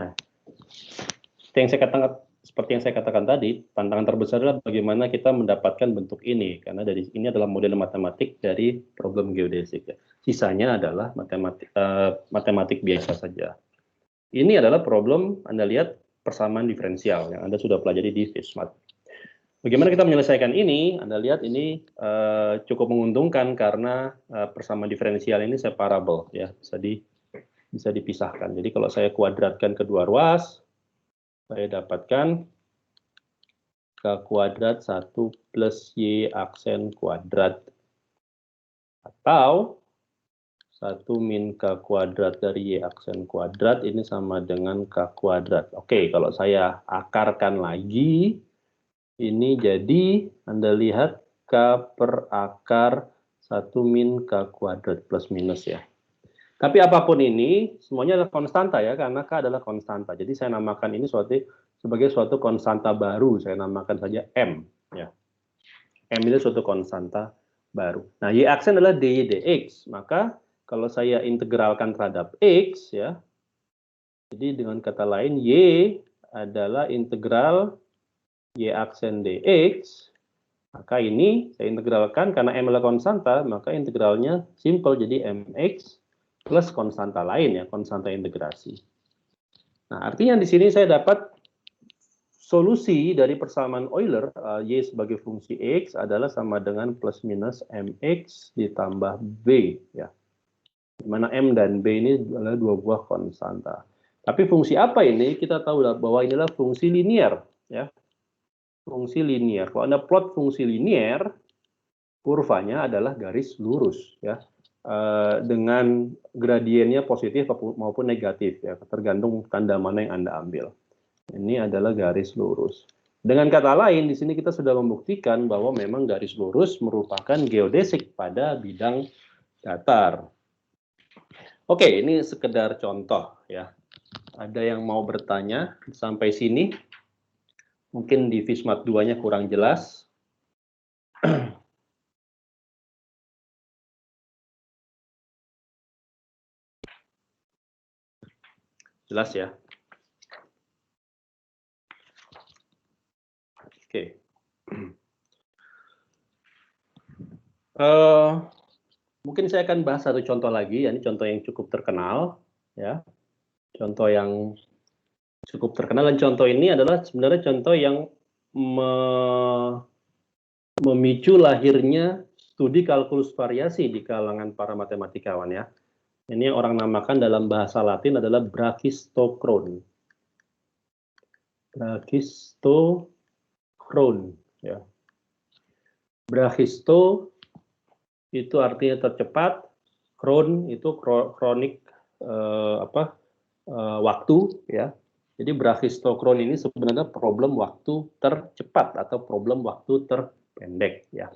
Nah, seperti yang saya katakan tadi, tantangan terbesar adalah bagaimana kita mendapatkan bentuk ini, karena dari ini adalah model matematik dari problem geodesik. Ya. Sisanya adalah matematik biasa saja. Ini adalah problem, Anda lihat, persamaan diferensial yang Anda sudah pelajari di FISMAT. Bagaimana kita menyelesaikan ini? Anda lihat ini cukup menguntungkan karena persamaan diferensial ini separable, ya, bisa dipisahkan. Jadi kalau saya kuadratkan kedua ruas, saya dapatkan K kuadrat 1 plus Y aksen kuadrat. Atau 1 min K kuadrat dari Y aksen kuadrat ini sama dengan K kuadrat. Oke, kalau saya akarkan lagi, ini jadi, Anda lihat, K per akar 1 min K kuadrat plus minus ya. Tapi apapun ini, semuanya adalah konstanta ya, karena K adalah konstanta. Jadi saya namakan ini sebagai suatu konstanta baru, saya namakan saja M. Ya. M itu suatu konstanta baru. Nah, Y aksen adalah dy dx, maka kalau saya integralkan terhadap X, ya, jadi dengan kata lain, Y adalah integral Y aksen dx, maka ini saya integralkan, karena M adalah konstanta, maka integralnya simple, jadi mx plus konstanta lain, ya, konstanta integrasi. Nah, artinya di sini saya dapat solusi dari persamaan Euler, Y sebagai fungsi X adalah sama dengan plus minus mx ditambah B. Ya. Di mana M dan B ini adalah dua buah konstanta. Tapi fungsi apa ini? Kita tahu bahwa ini adalah fungsi linier. Ya. Fungsi linier. Kalau Anda plot fungsi linier, kurvanya adalah garis lurus. Ya. Dengan gradiennya positif maupun negatif. Ya. Tergantung tanda mana yang Anda ambil. Ini adalah garis lurus. Dengan kata lain, di sini kita sudah membuktikan bahwa memang garis lurus merupakan geodesik pada bidang datar. Oke, ini sekedar contoh ya. Ada yang mau bertanya sampai sini? Mungkin di FISMAT 2-nya kurang jelas. Jelas ya? Oke. Mungkin saya akan bahas satu contoh lagi, ya, ini contoh yang cukup terkenal, ya. Contoh yang cukup terkenal, dan contoh ini adalah sebenarnya contoh yang memicu lahirnya studi kalkulus variasi di kalangan para matematikawan, ya. Ini yang orang namakan dalam bahasa Latin adalah brachistochrone. Brachistochrone, ya. Brachisto itu artinya tercepat, chron itu kronik waktu, ya. Jadi brachistochrone ini sebenarnya problem waktu tercepat atau problem waktu terpendek, ya.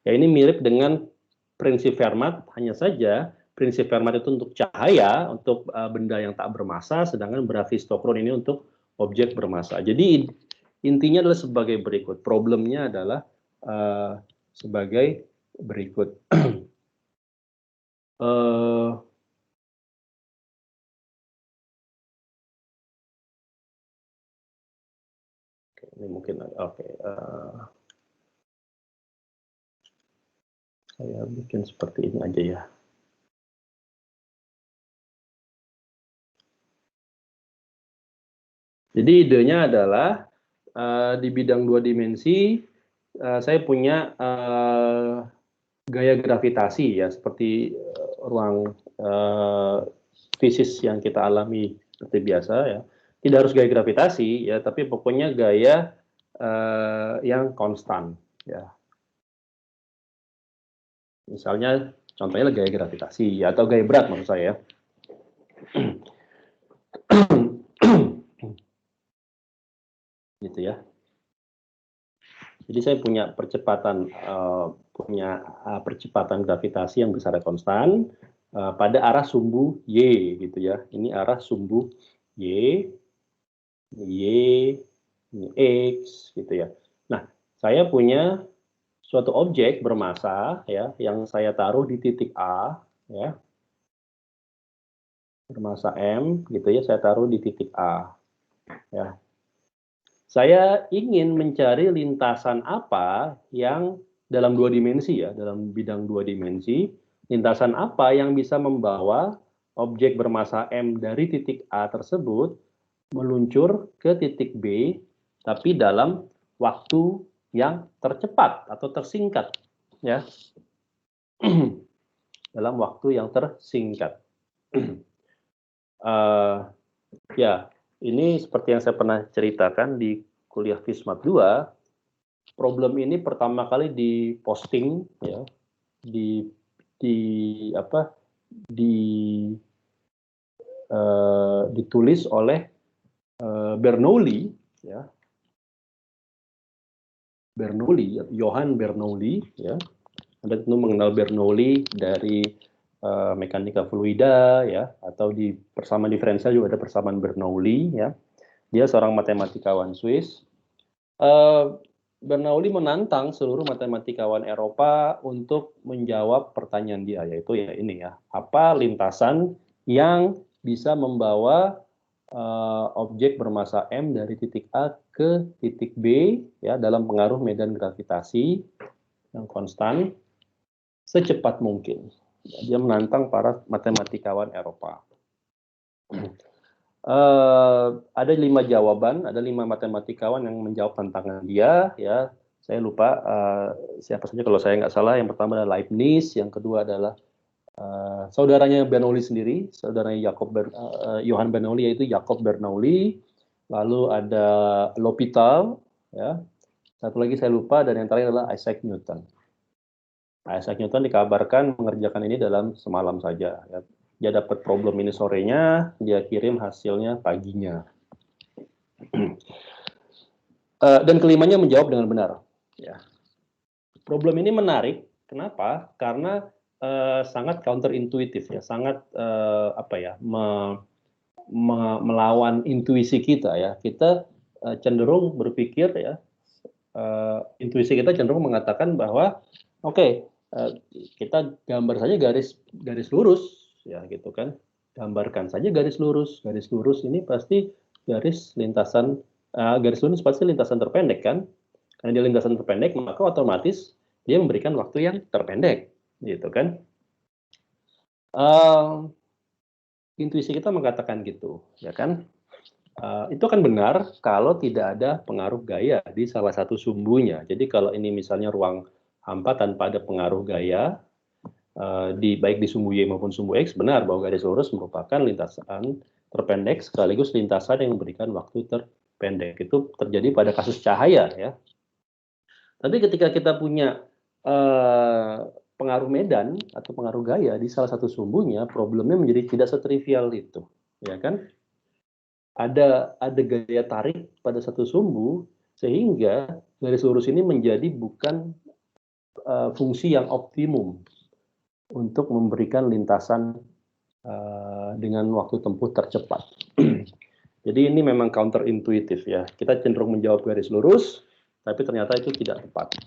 Ya, ini mirip dengan prinsip Fermat, hanya saja prinsip Fermat itu untuk cahaya, untuk benda yang tak bermassa, sedangkan brachistochrone ini untuk objek bermassa. Jadi intinya adalah sebagai berikut. Problemnya adalah sebagai berikut. Ini mungkin oke. Saya bikin seperti ini aja ya. Jadi idenya adalah di bidang 2 dimensi saya punya gaya gravitasi ya, seperti ruang fisis yang kita alami seperti biasa ya. Tidak harus gaya gravitasi ya, tapi pokoknya gaya yang konstan ya. Misalnya contohnya gaya gravitasi atau gaya berat maksud saya. Gitu ya. Jadi saya punya percepatan gravitasi yang besar konstan pada arah sumbu Y gitu ya. Ini arah sumbu Y, X gitu ya. Nah, saya punya suatu objek bermasa ya yang saya taruh di titik A ya. Bermasa M gitu ya, saya taruh di titik A. Ya. Saya ingin mencari lintasan apa yang dalam 2 dimensi ya, dalam bidang 2 dimensi, lintasan apa yang bisa membawa objek bermasa M dari titik A tersebut meluncur ke titik B, tapi dalam waktu yang tercepat atau tersingkat, ya. Dalam waktu yang tersingkat. Ya, ini seperti yang saya pernah ceritakan di kuliah FISMAT 2, problem ini pertama kali diposting ya, ditulis oleh Bernoulli ya. Johann Bernoulli ya. Anda tentu mengenal Bernoulli dari mekanika fluida ya, atau di persamaan diferensial juga ada persamaan Bernoulli ya. Dia seorang matematikawan Swiss. Bernoulli menantang seluruh matematikawan Eropa untuk menjawab pertanyaan dia, yaitu ya ini ya, apa lintasan yang bisa membawa objek bermasa M dari titik A ke titik B ya dalam pengaruh medan gravitasi yang konstan secepat mungkin. Dia menantang para matematikawan Eropa. Ada 5 jawaban, ada 5 matematikawan yang menjawab tantangan dia. Ya, saya lupa siapa saja kalau saya nggak salah. Yang pertama adalah Leibniz, yang kedua adalah saudaranya Bernoulli sendiri, saudaranya Johann Bernoulli, yaitu Jacob Bernoulli. Lalu ada L'Hopital, ya. Satu lagi saya lupa, dan yang terakhir adalah Isaac Newton. Isaac Newton dikabarkan mengerjakan ini dalam semalam saja. Ya. Dia dapat problem ini sorenya, dia kirim hasilnya paginya. Dan kelimanya menjawab dengan benar. Ya. Problem ini menarik, kenapa? Karena sangat counterintuitif ya, sangat melawan intuisi kita ya. Kita cenderung berpikir ya, intuisi kita cenderung mengatakan bahwa oke, kita gambar saja garis lurus ya gitu kan, gambarkan saja garis lurus ini pasti garis lurus pasti lintasan terpendek kan, karena dia lintasan terpendek maka otomatis dia memberikan waktu yang terpendek gitu kan. Intuisi kita mengatakan gitu ya kan. Itu akan benar kalau tidak ada pengaruh gaya di salah satu sumbunya. Jadi kalau ini misalnya ruang hampa tanpa ada pengaruh gaya, baik di sumbu Y maupun sumbu X, benar bahwa garis lurus merupakan lintasan terpendek sekaligus lintasan yang memberikan waktu terpendek. Itu terjadi pada kasus cahaya ya. Tapi ketika kita punya pengaruh medan atau pengaruh gaya di salah satu sumbunya, problemnya menjadi tidak setrivial itu, ya kan? Ada gaya tarik pada satu sumbu sehingga garis lurus ini menjadi bukan fungsi yang optimum untuk memberikan lintasan dengan waktu tempuh tercepat. Jadi ini memang counterintuitif ya. Kita cenderung menjawab garis lurus, tapi ternyata itu tidak tepat.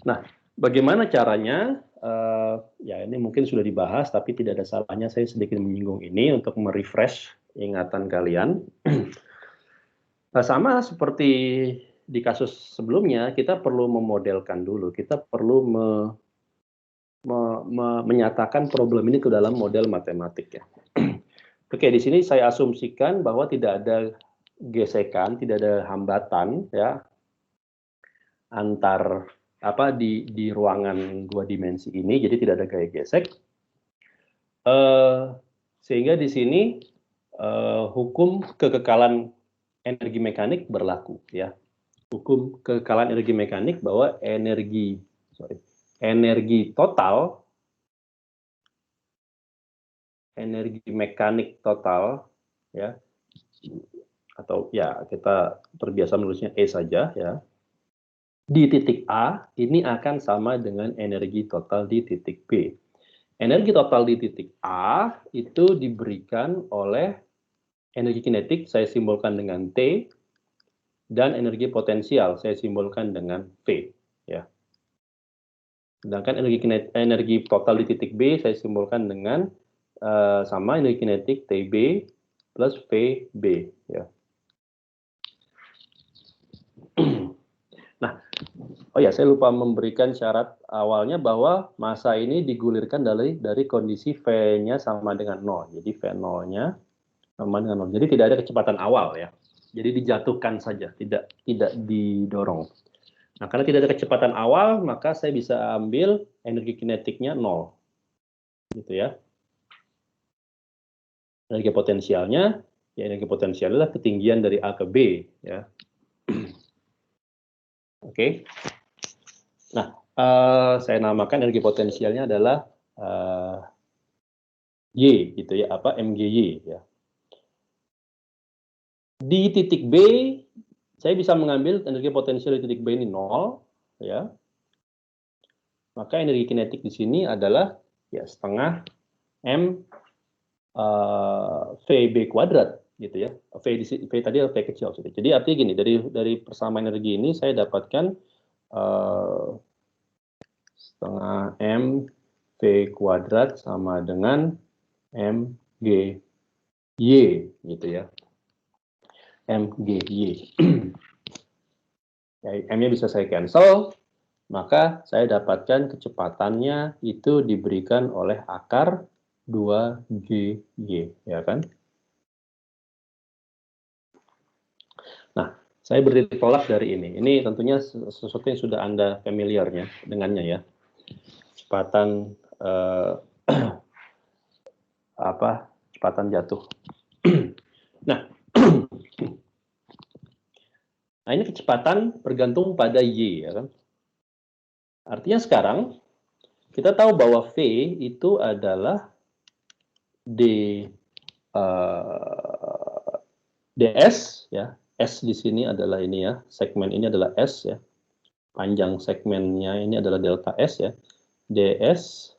Nah, bagaimana caranya? Ya ini mungkin sudah dibahas, tapi tidak ada salahnya saya sedikit menyinggung ini untuk merefresh ingatan kalian. Nah, sama seperti di kasus sebelumnya, kita perlu memodelkan dulu, kita perlu menyatakan problem ini ke dalam model matematik ya. Oke, di sini saya asumsikan bahwa tidak ada gesekan, tidak ada hambatan ya antar di ruangan 2 dimensi ini, jadi tidak ada gaya gesek. Sehingga di sini hukum kekekalan energi mekanik berlaku ya. Hukum kekekalan energi mekanik bahwa energi mekanik total ya, atau ya kita terbiasa menulisnya E saja ya, di titik A ini akan sama dengan energi total di titik B. Energi total di titik A itu diberikan oleh energi kinetik, saya simbolkan dengan T, dan energi potensial, saya simbolkan dengan V. Ya. Sedangkan energi total di titik B, saya simbolkan dengan sama energi kinetik TB plus VB. Ya. Nah, oh ya, saya lupa memberikan syarat awalnya bahwa massa ini digulirkan dari kondisi V-nya sama dengan 0. Jadi V0-nya sama dengan 0. Jadi tidak ada kecepatan awal ya. Jadi dijatuhkan saja, tidak didorong. Nah, karena tidak ada kecepatan awal, maka saya bisa ambil energi kinetiknya 0. Gitu ya. Energi potensialnya, ya energi potensial adalah ketinggian dari A ke B ya. Oke. Nah, saya namakan energi potensialnya adalah Y gitu ya, MGY ya. Di titik B saya bisa mengambil energi potensial di titik B ini 0 ya. Maka energi kinetik di sini adalah ya setengah M VB kuadrat gitu ya. V tadi V kecil. Jadi artinya gini, dari persamaan energi ini saya dapatkan setengah M V kuadrat sama dengan MGY gitu ya. MGY. Ya, M-nya bisa saya cancel, maka saya dapatkan kecepatannya itu diberikan oleh akar 2GY, ya kan? Nah, saya berdiri tolak dari ini. Ini tentunya sesuatu yang sudah Anda familiarnya dengannya ya. Kecepatan kecepatan jatuh. Nah, ini kecepatan bergantung pada Y, ya kan? Artinya sekarang kita tahu bahwa V itu adalah DS, ya. S di sini adalah ini ya, segmen ini adalah S ya. Panjang segmennya ini adalah delta S ya. DS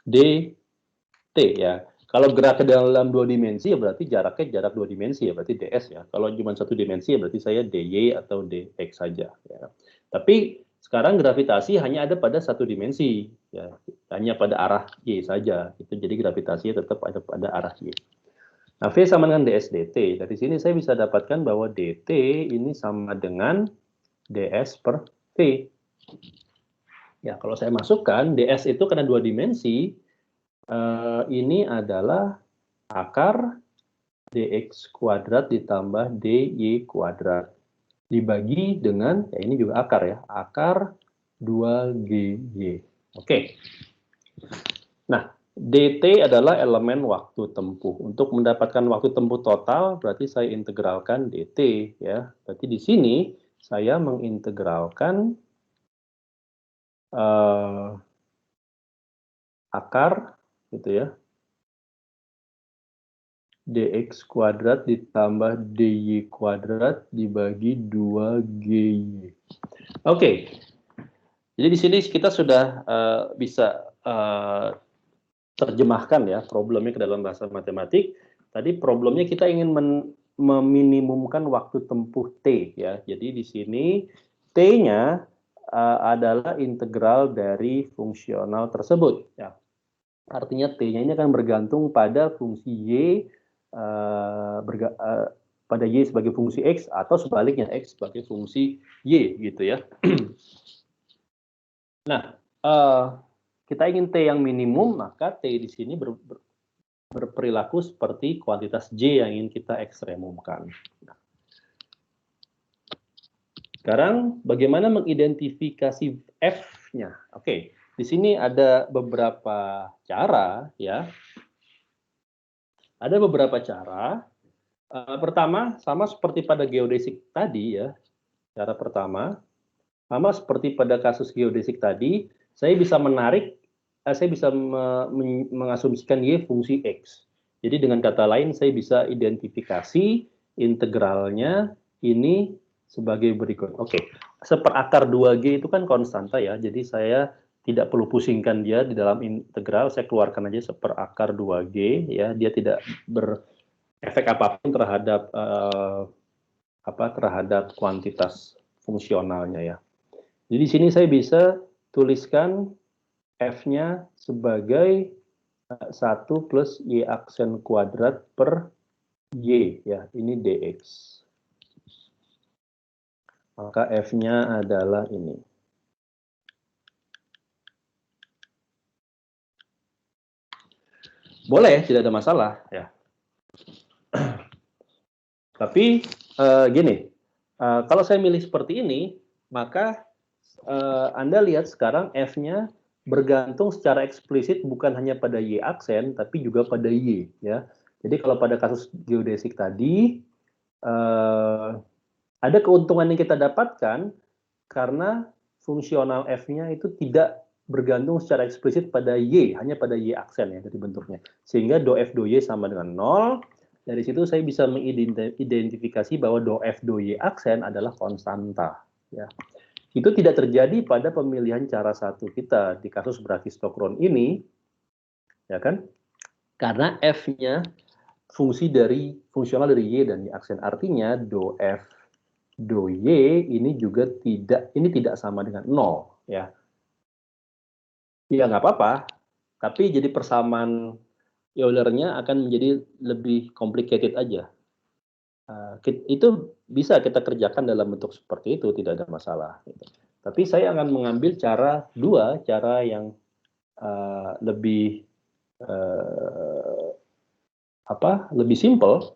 DT ya. Kalau gerak ke dalam 2 dimensi ya berarti jaraknya jarak 2 dimensi ya, berarti DS ya. Kalau cuma 1 dimensi ya berarti saya DY atau DX saja ya. Tapi sekarang gravitasi hanya ada pada 1 dimensi ya, hanya pada arah Y saja. Itu jadi gravitasinya tetap ada pada arah Y. Nah, V sama dengan ds dt. Dari sini saya bisa dapatkan bahwa dt ini sama dengan ds per V. Ya, kalau saya masukkan ds itu karena 2 dimensi, ini adalah akar dx kuadrat ditambah dy kuadrat dibagi dengan, ya ini juga akar ya, akar 2GY. Oke. Nah, dt adalah elemen waktu tempuh. Untuk mendapatkan waktu tempuh total, berarti saya integralkan dt ya. Berarti di sini saya mengintegralkan akar gitu ya, dx kuadrat ditambah dy kuadrat dibagi 2GY. Oke. Jadi di sini kita sudah bisa terjemahkan ya problemnya ke dalam bahasa matematik. Tadi problemnya kita ingin meminimumkan waktu tempuh T ya. Jadi di sini T-nya adalah integral dari fungsional tersebut ya. Artinya T-nya ini akan bergantung pada fungsi Y pada Y sebagai fungsi X, atau sebaliknya X sebagai fungsi Y, gitu ya. Nah, kita ingin T yang minimum, maka T di sini berperilaku seperti kuantitas J yang ingin kita ekstremumkan. Nah, sekarang bagaimana mengidentifikasi F-nya? Oke, di sini ada beberapa cara, ya. Ada beberapa cara. Pertama, sama seperti pada geodesik tadi, ya. Cara pertama, sama seperti pada kasus geodesik tadi, saya bisa mengasumsikan Y fungsi X. Jadi dengan kata lain, saya bisa identifikasi integralnya ini sebagai berikut. Oke, seperakar 2G itu kan konstanta ya, jadi saya tidak perlu pusingkan dia di dalam integral, saya keluarkan aja seperakar 2G, ya, dia tidak berefek apapun terhadap terhadap kuantitas fungsionalnya ya. Jadi di sini saya bisa tuliskan F-nya sebagai 1 plus Y aksen kuadrat per Y, ya, ini dx. Maka F-nya adalah ini. Boleh, tidak ada masalah, ya. Tapi gini, kalau saya milih seperti ini, maka Anda lihat sekarang F-nya bergantung secara eksplisit bukan hanya pada Y aksen, tapi juga pada Y. Ya. Jadi kalau pada kasus geodesik tadi, ada keuntungan yang kita dapatkan karena fungsional F-nya itu tidak bergantung secara eksplisit pada Y, hanya pada Y aksen ya dari bentuknya. Sehingga do F do Y sama dengan 0. Dari situ saya bisa mengidentifikasi bahwa do F do Y aksen adalah konstanta. Ya. Itu tidak terjadi pada pemilihan cara satu kita di kasus brachistochrone ini, ya kan? Karena F-nya fungsional dari Y dan Y aksen. Artinya do F do Y ini juga tidak sama dengan 0, ya. Ya nggak apa-apa, tapi jadi persamaan Euler-nya akan menjadi lebih complicated aja. Itu bisa kita kerjakan dalam bentuk seperti itu, tidak ada masalah. Gitu. Tapi saya akan mengambil cara yang lebih lebih simple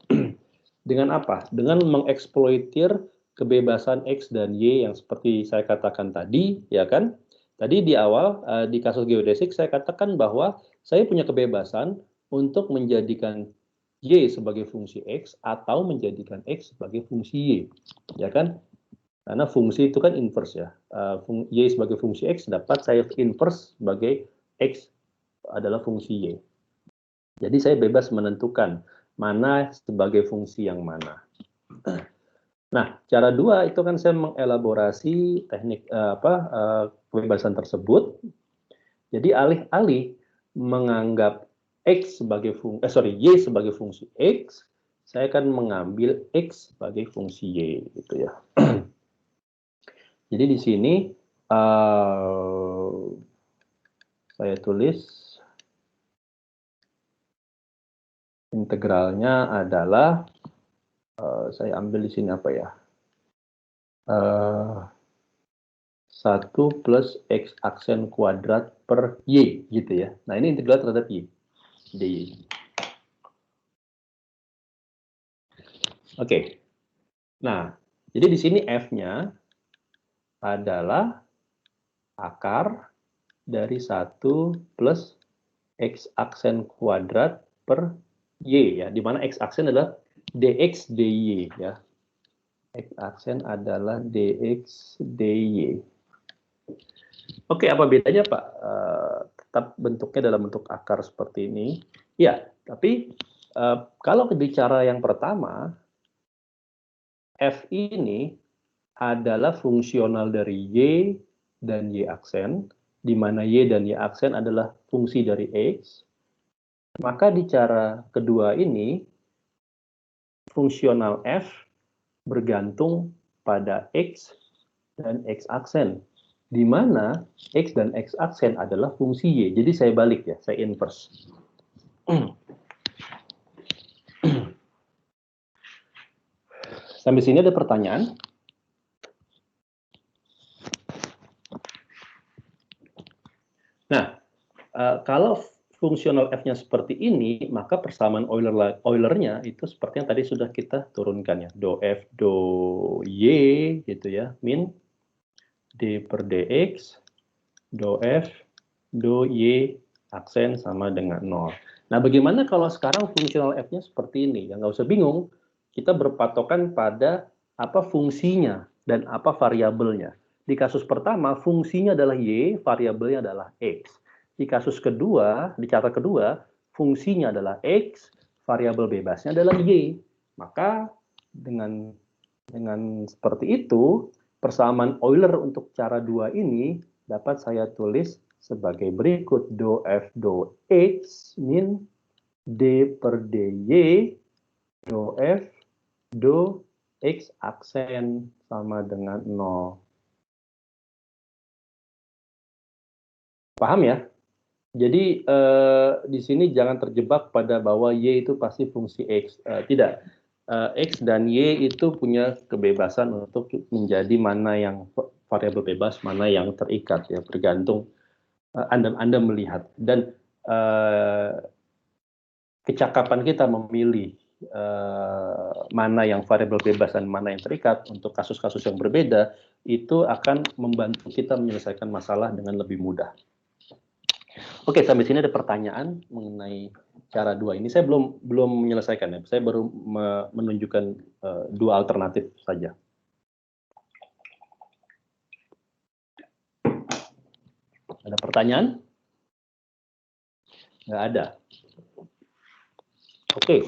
dengan apa? Dengan mengeksploitir kebebasan X dan Y yang seperti saya katakan tadi, ya kan? Tadi di awal di kasus geodesik saya katakan bahwa saya punya kebebasan untuk menjadikan Y sebagai fungsi X atau menjadikan X sebagai fungsi Y, ya kan? Karena fungsi itu kan inverse ya. Y sebagai fungsi X dapat saya inverse sebagai X adalah fungsi Y. Jadi saya bebas menentukan mana sebagai fungsi yang mana. Nah, cara dua itu kan saya mengelaborasi teknik kebebasan tersebut. Jadi alih-alih menganggap X sebagai Y sebagai fungsi X, saya akan mengambil X sebagai fungsi Y, gitu ya. Jadi di sini saya tulis integralnya adalah saya ambil di sini apa ya? 1 plus X aksen kuadrat per Y, gitu ya. Nah, ini integral terhadap Y. dy. Oke. Nah, jadi di sini F-nya adalah akar dari 1 plus X aksen kuadrat per Y, ya. Di mana X aksen adalah dx dy, ya. X aksen adalah dx dy. Oke, apa bedanya Pak? Tetap bentuknya dalam bentuk akar seperti ini. Ya, tapi kalau bicara yang pertama, F ini adalah fungsional dari Y dan Y aksen, di mana Y dan Y aksen adalah fungsi dari X. Maka di cara kedua ini, fungsional F bergantung pada X dan X aksen, di mana X dan X aksen adalah fungsi Y. Jadi saya balik ya, saya inverse. Sampai sini ada pertanyaan? Nah, kalau fungsional F-nya seperti ini, maka persamaan Euler-nya itu seperti yang tadi sudah kita turunkan ya. Do F, do Y gitu ya, min D per dx, do F, do Y aksen sama dengan 0. Nah, bagaimana kalau sekarang fungsional F-nya seperti ini? Ya, nggak usah bingung, kita berpatokan pada apa fungsinya dan apa variabelnya. Di kasus pertama, fungsinya adalah Y, variabelnya adalah X. Di kasus kedua, di cara kedua, fungsinya adalah X, variabel bebasnya adalah Y. Maka dengan seperti itu, persamaan Euler untuk cara 2 ini dapat saya tulis sebagai berikut. Do F do X min D per dy do F do X aksen sama dengan 0. Paham ya? Jadi di sini jangan terjebak pada bahwa Y itu pasti fungsi X. Tidak. X dan Y itu punya kebebasan untuk menjadi mana yang variabel bebas, mana yang terikat ya, tergantung Anda melihat. Dan kecakapan kita memilih mana yang variabel bebas dan mana yang terikat untuk kasus-kasus yang berbeda itu akan membantu kita menyelesaikan masalah dengan lebih mudah. Oke, sampai sini ada pertanyaan mengenai cara 2 ini. Saya belum menyelesaikan ya. Saya baru menunjukkan 2 alternatif saja. Ada pertanyaan? Nggak ada. Oke.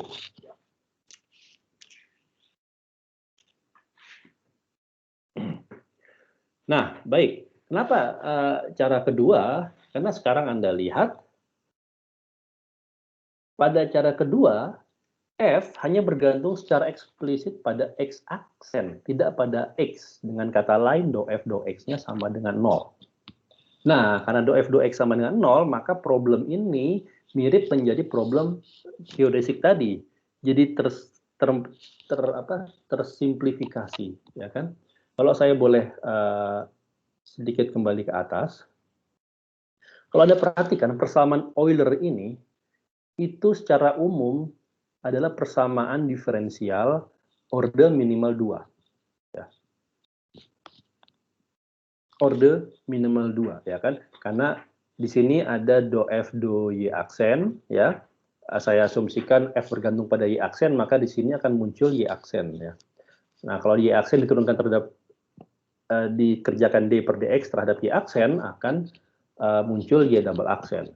Nah, baik. Kenapa cara kedua? Karena sekarang Anda lihat, pada cara kedua, F hanya bergantung secara eksplisit pada X aksen, tidak pada X. Dengan kata lain, do F do X-nya sama dengan 0. Nah, karena do F do X sama dengan 0, maka problem ini mirip menjadi problem geodesik tadi. Jadi tersimplifikasi, ya kan? Kalau saya boleh sedikit kembali ke atas, kalau Anda perhatikan persamaan Euler ini, itu secara umum adalah persamaan diferensial orde minimal 2. Ya. Orde minimal 2, ya kan? Karena di sini ada do F do Y aksen, ya. Saya asumsikan F bergantung pada Y aksen, maka di sini akan muncul Y aksen, ya. Nah, kalau Y aksen diturunkan terhadap dikerjakan D per dx terhadap Y aksen, akan muncul Y double aksen.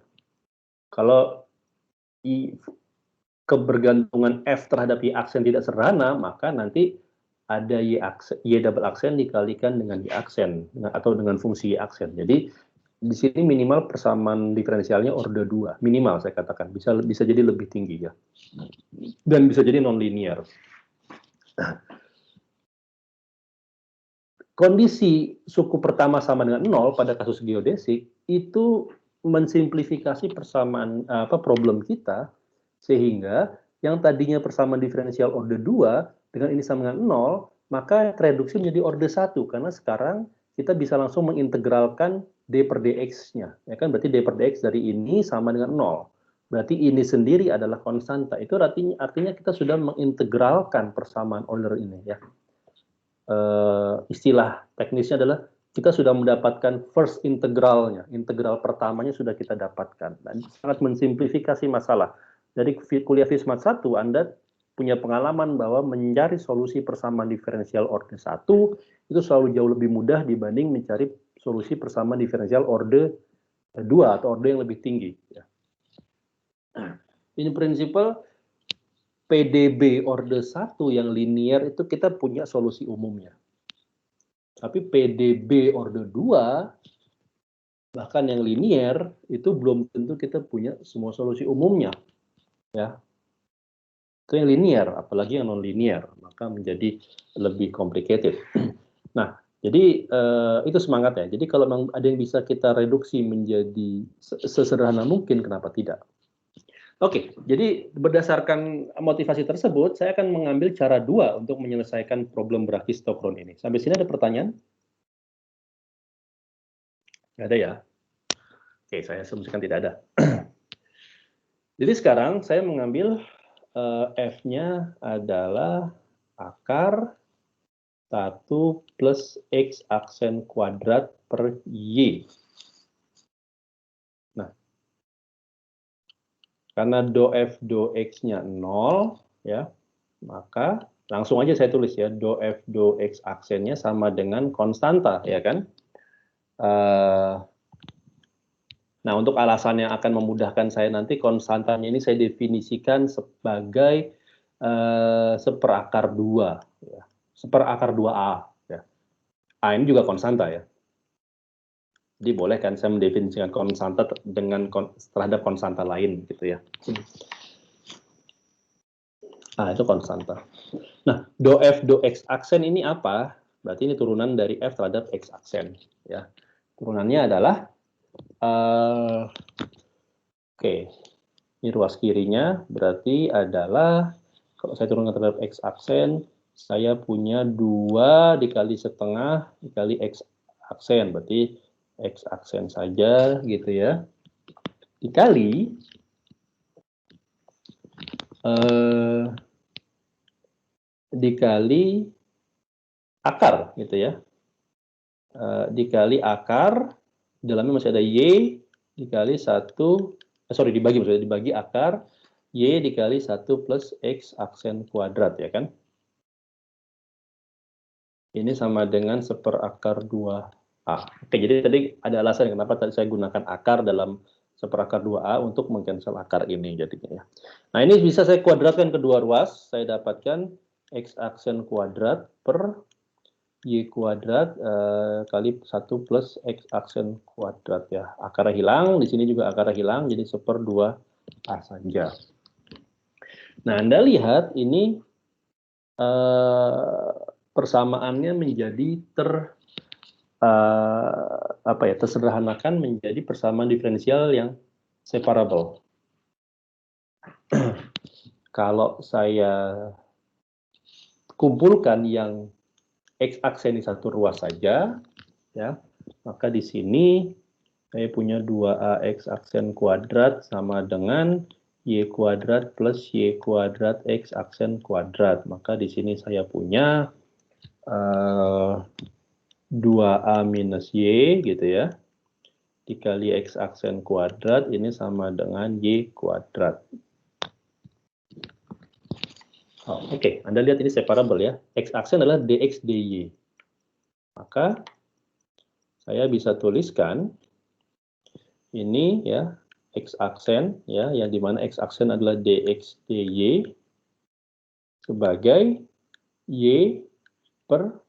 Kalau kebergantungan F terhadap Y aksen tidak sederhana, maka nanti ada Y double aksen dikalikan dengan Y aksen, atau dengan fungsi Y aksen. Jadi, di sini minimal persamaan diferensialnya orde 2. Minimal saya katakan. Bisa jadi lebih tinggi ya. Dan bisa jadi non-linear. Kondisi suku pertama sama dengan 0 pada kasus geodesik itu mensimplifikasi persamaan problem kita, sehingga yang tadinya persamaan diferensial orde 2 dengan ini sama dengan 0, maka reduksi menjadi orde 1 karena sekarang kita bisa langsung mengintegralkan D per dx-nya, ya kan? Berarti D per dx dari ini sama dengan 0. Berarti ini sendiri adalah konstanta. Itu artinya kita sudah mengintegralkan persamaan Euler ini, ya. Istilah teknisnya adalah kita sudah mendapatkan first integralnya, integral pertamanya sudah kita dapatkan, dan sangat mensimplifikasi masalah. Dari kuliah FISMAT 1, Anda punya pengalaman bahwa mencari solusi persamaan diferensial orde 1 itu selalu jauh lebih mudah dibanding mencari solusi persamaan diferensial orde 2 atau orde yang lebih tinggi. In principle, PDB orde 1 yang linear itu kita punya solusi umumnya. Tapi PDB orde 2, bahkan yang linear, itu belum tentu kita punya semua solusi umumnya. Ya. Itu yang linear, apalagi yang non-linear, maka menjadi lebih complicated. Nah, jadi itu semangatnya. Jadi kalau memang ada yang bisa kita reduksi menjadi sesederhana mungkin, kenapa tidak? Oke, jadi berdasarkan motivasi tersebut, saya akan mengambil cara 2 untuk menyelesaikan problem Brachistochrone ini. Sampai sini ada pertanyaan? Nggak ada ya? Oke, saya asumsikan tidak ada. Jadi sekarang saya mengambil F-nya adalah akar 1 plus X aksen kuadrat per Y. Nah, karena do F do X-nya 0, ya, maka langsung aja saya tulis ya, do F do X aksennya sama dengan konstanta, ya kan? Nah, untuk alasan yang akan memudahkan saya nanti, konstantanya ini saya definisikan sebagai seperakar 2. Ya. Seperakar 2A. Ya. A ini juga konstanta ya. Jadi boleh kan saya mendefinisikan konstanta dengan terhadap konstanta lain gitu ya. Itu konstanta. Nah, do F do X aksen ini apa? Berarti ini turunan dari F terhadap X aksen. Ya. Turunannya adalah oke, ini ruas kirinya berarti adalah, kalau saya turunkan terhadap X aksen, saya punya 2 dikali setengah dikali X aksen, berarti X aksen saja gitu ya, dikali akar gitu ya, dikali akar, dalamnya masih ada Y, dikali 1, dibagi akar, Y dikali 1 plus X aksen kuadrat, ya kan? Ini sama dengan seperakar 2A. Oke, jadi tadi ada alasan kenapa tadi saya gunakan akar dalam seperakar 2A untuk mengcancel akar ini jadinya ya. Nah, ini bisa saya kuadratkan kedua ruas, saya dapatkan X aksen kuadrat per Y kuadrat kali 1 plus X aksen kuadrat ya. Akarnya hilang, di sini juga akarnya hilang, jadi 1/2A saja. Nah, Anda lihat ini persamaannya menjadi tersederhanakan menjadi persamaan diferensial yang separable. Kalau saya kumpulkan yang X aksen di satu ruas saja, ya, maka di sini saya punya 2AX aksen kuadrat sama dengan Y kuadrat plus Y kuadrat X aksen kuadrat. Maka di sini saya punya 2A minus Y gitu ya, dikali X aksen kuadrat, ini sama dengan Y kuadrat. Oke, Anda lihat ini separable ya. X aksen adalah dx dy. Maka saya bisa tuliskan ini ya, X aksen ya, yang dimana X aksen adalah dx dy sebagai Y per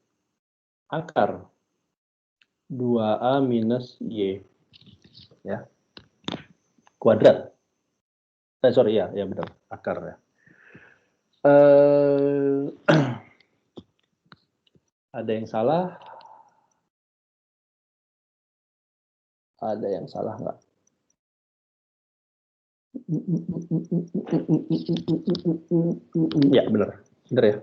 akar 2A minus Y ya, kuadrat. Sorry ya benar, akar ya. Ada yang salah? Ada yang salah nggak? Ya benar ya.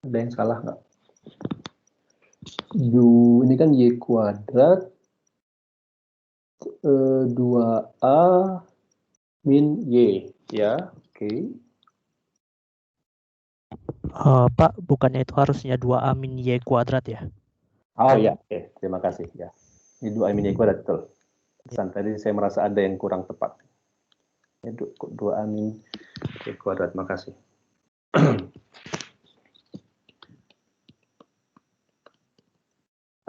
Ada yang salah nggak? Ini kan Y kuadrat 2A min Y ya, oke. Pak, bukannya itu harusnya 2A min Y kuadrat ya? Oh ya, oke. Terima kasih ya. Ini 2A min Y kuadrat, betul. Tadi saya merasa ada yang kurang tepat. 2A min Y kuadrat, makasih.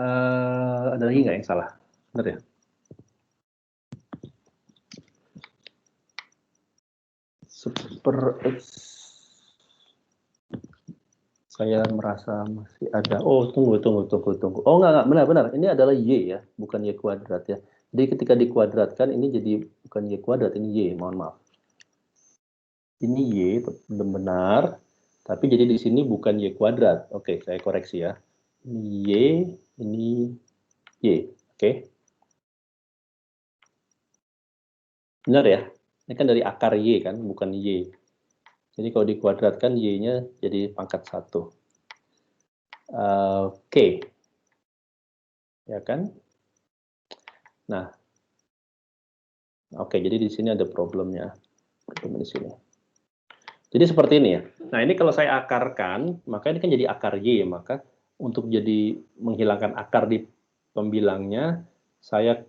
Ada lagi nggak yang salah? Benar ya? Super X. Saya merasa masih ada. Oh, tunggu. Oh, enggak, benar. Ini adalah Y ya, bukan Y kuadrat ya. Jadi ketika dikuadratkan, ini jadi bukan Y kuadrat, ini Y, mohon maaf. Ini Y, belum benar. Tapi jadi di sini bukan Y kuadrat. Oke, saya koreksi ya. Ini Y, ini Y. Oke. Benar ya? Ini kan dari akar Y kan, bukan Y. Jadi kalau dikuadratkan Y-nya jadi pangkat 1. Oke. Ya kan? Nah, oke, jadi di sini ada problemnya. Problem di sini. Jadi seperti ini ya. Nah, ini kalau saya akarkan, maka ini kan jadi akar Y. Maka untuk jadi menghilangkan akar di pembilangnya, saya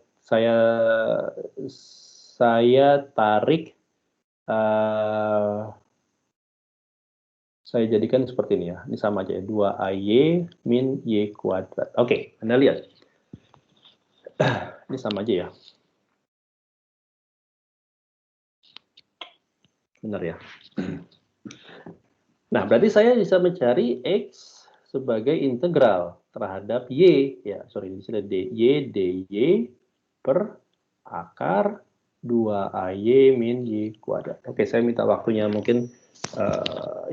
tarik, saya jadikan seperti ini ya. Ini sama aja ya, 2AY min Y kuadrat. Oke, Anda lihat. Ini sama aja ya. Benar ya. Nah, berarti saya bisa mencari X sebagai integral terhadap Y. Ya, sorry, di sini ada dy per akar 2AY min Y kuadrat. Oke, saya minta waktunya mungkin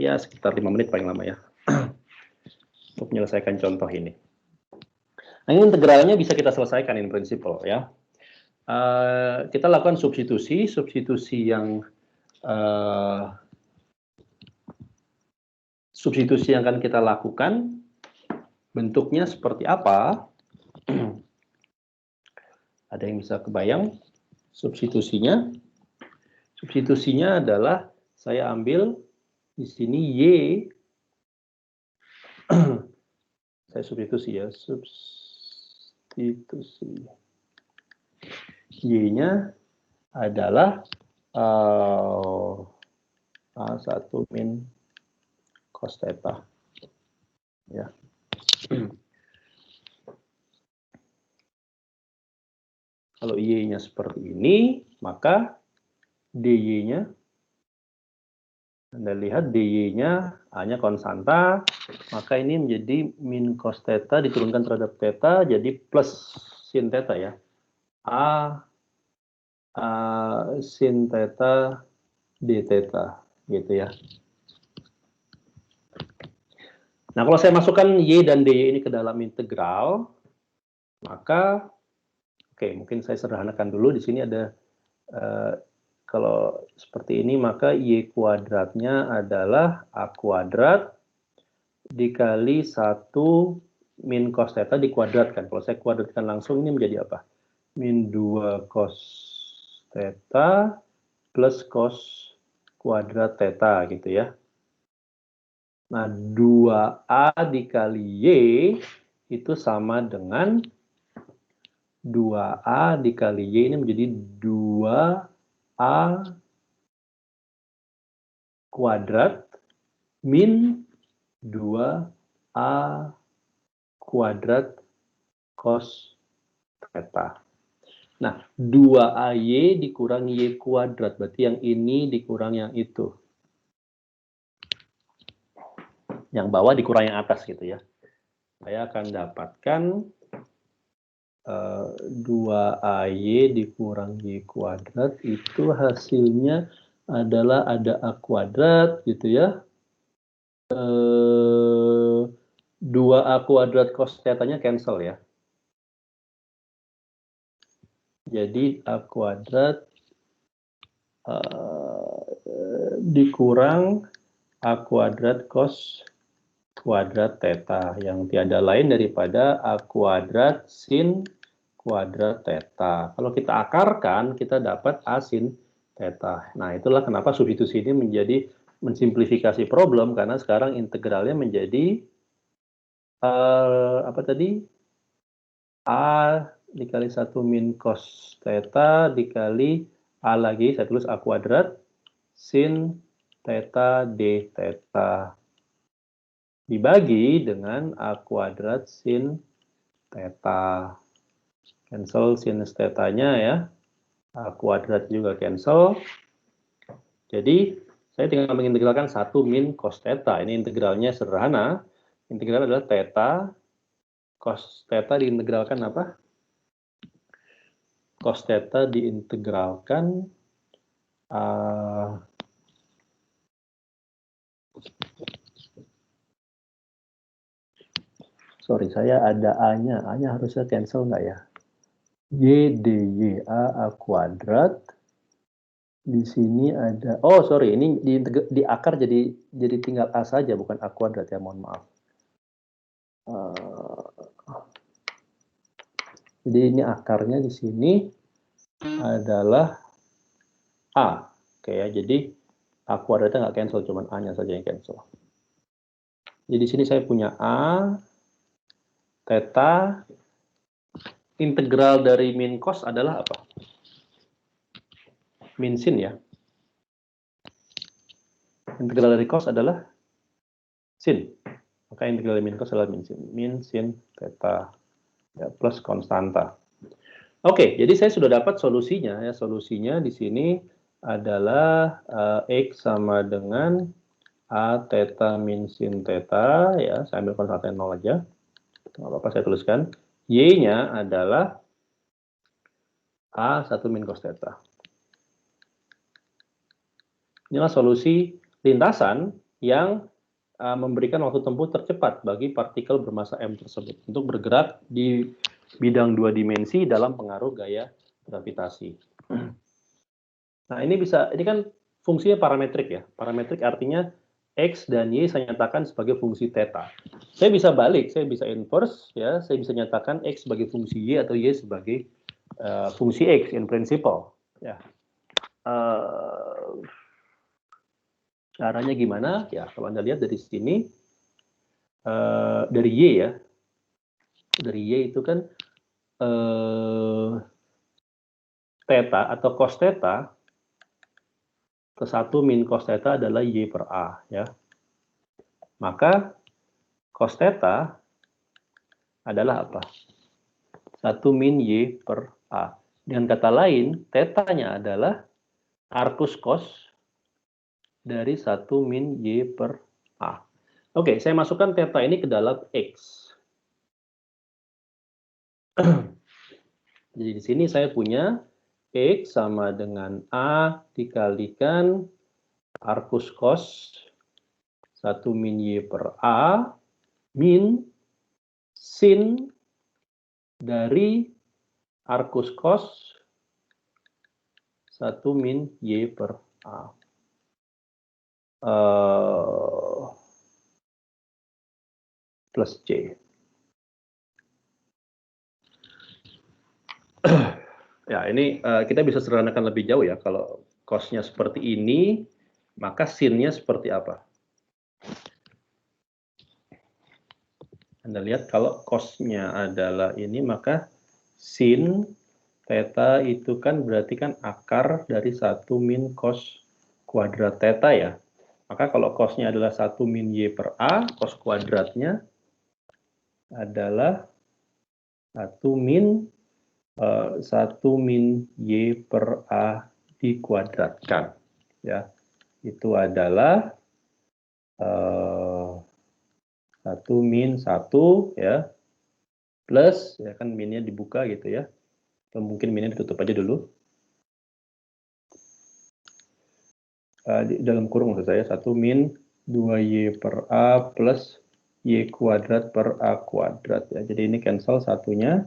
ya sekitar 5 menit paling lama ya. Untuk menyelesaikan contoh ini. Nah, ini integralnya bisa kita selesaikan in principle ya. Kita lakukan substitusi yang substitusi yang akan kita lakukan bentuknya seperti apa? Ada yang bisa kebayang substitusinya? Substitusinya adalah saya ambil di sini Y, saya substitusi ya, substitusi. Y-nya adalah A1 min cos theta. Ya. Kalau Y-nya seperti ini, maka dy-nya, Anda lihat dy-nya hanya konstanta, maka ini menjadi min cos theta diturunkan terhadap theta, jadi plus sin theta ya. A sin theta d theta, gitu ya. Nah, kalau saya masukkan Y dan dy ini ke dalam integral, maka oke, mungkin saya sederhanakan dulu. Di sini ada, kalau seperti ini, maka Y kuadratnya adalah A kuadrat dikali 1 min cos theta dikuadratkan. Kalau saya kuadratkan langsung, ini menjadi apa? Min 2 cos theta plus cos kuadrat theta, gitu ya. Nah, 2A dikali Y itu sama dengan 2A dikali Y ini menjadi 2A kuadrat min 2A kuadrat cos theta. Nah, 2AY dikurang Y kuadrat, berarti yang ini dikurang yang itu. Yang bawah dikurang yang atas gitu ya. Saya akan dapatkan 2AY dikurang Y kuadrat, itu hasilnya adalah ada A kuadrat gitu ya. 2A kuadrat cos theta-nya cancel ya. Jadi A kuadrat dikurang A kuadrat cos kuadrat theta, yang tiada lain daripada A kuadrat sin kuadrat theta. Kalau kita akarkan, kita dapat A sin theta. Nah, itulah kenapa substitusi ini menjadi mensimplifikasi problem, karena sekarang integralnya menjadi apa tadi? A dikali 1 min cos theta dikali A lagi, saya tulis A kuadrat sin theta d theta dibagi dengan A kuadrat sin theta. Cancel sinus theta-nya ya. A kuadrat juga cancel. Jadi, saya tinggal mengintegralkan 1 min cos theta. Ini integralnya sederhana. Integral adalah theta. Cos theta diintegralkan apa? Cos theta diintegralkan sorry, saya ada A-nya. A-nya harusnya cancel nggak ya? Y dy A kuadrat Di sini ada, oh sorry, ini di akar jadi tinggal A saja, bukan A kuadrat ya, mohon maaf. Jadi ini akarnya di sini adalah A. Oke ya, jadi A kuadratnya nggak cancel, cuman A-nya saja yang cancel. Jadi di sini saya punya A, theta, integral dari min cos adalah apa? Min sin ya. Integral dari cos adalah sin. Maka integral dari min cos adalah min sin. Min sin theta ya, plus konstanta. Oke, jadi saya sudah dapat solusinya ya. Solusinya di sini adalah X sama dengan A theta min sin theta ya. Saya ambil konstanta 0 aja. Nggak apa-apa saya tuliskan. Y-nya adalah A 1 min cos theta. Inilah solusi lintasan yang memberikan waktu tempuh tercepat bagi partikel bermassa m tersebut untuk bergerak di bidang 2 dimensi dalam pengaruh gaya gravitasi. Nah, ini kan fungsinya parametrik ya. Parametrik artinya X dan Y saya nyatakan sebagai fungsi theta. Saya bisa balik, saya bisa inverse ya, saya bisa nyatakan X sebagai fungsi Y atau Y sebagai fungsi X in principle ya. Caranya gimana? Ya, kalau Anda lihat dari sini, dari Y ya, dari Y itu kan theta atau cos theta ke 1 min cos theta adalah Y per A ya. Maka cos theta adalah apa? 1 min Y per A. Dengan kata lain, theta-nya adalah arcus cos dari 1 min Y per A. Oke, saya masukkan theta ini ke dalam X. Jadi di sini saya punya X sama dengan A dikalikan arcus cos 1 min Y per A min sin dari arcus cos 1 min Y per A. Plus C. Ya, ini kita bisa sederhanakan lebih jauh ya. Kalau cos-nya seperti ini, maka sin-nya seperti apa? Anda lihat kalau cos-nya adalah ini, maka sin theta itu kan berarti kan akar dari 1 min cos kuadrat theta ya. Maka kalau cos-nya adalah 1 min Y per A, cos kuadratnya adalah 1 min Y per A dikuadratkan. Ya, itu adalah 1 min 1 ya, plus, ya kan minnya dibuka gitu ya. Atau mungkin minnya ditutup aja dulu. Di dalam kurung maksud saya, 1 min 2Y per A plus Y kuadrat per A kuadrat. Ya. Jadi ini cancel satunya.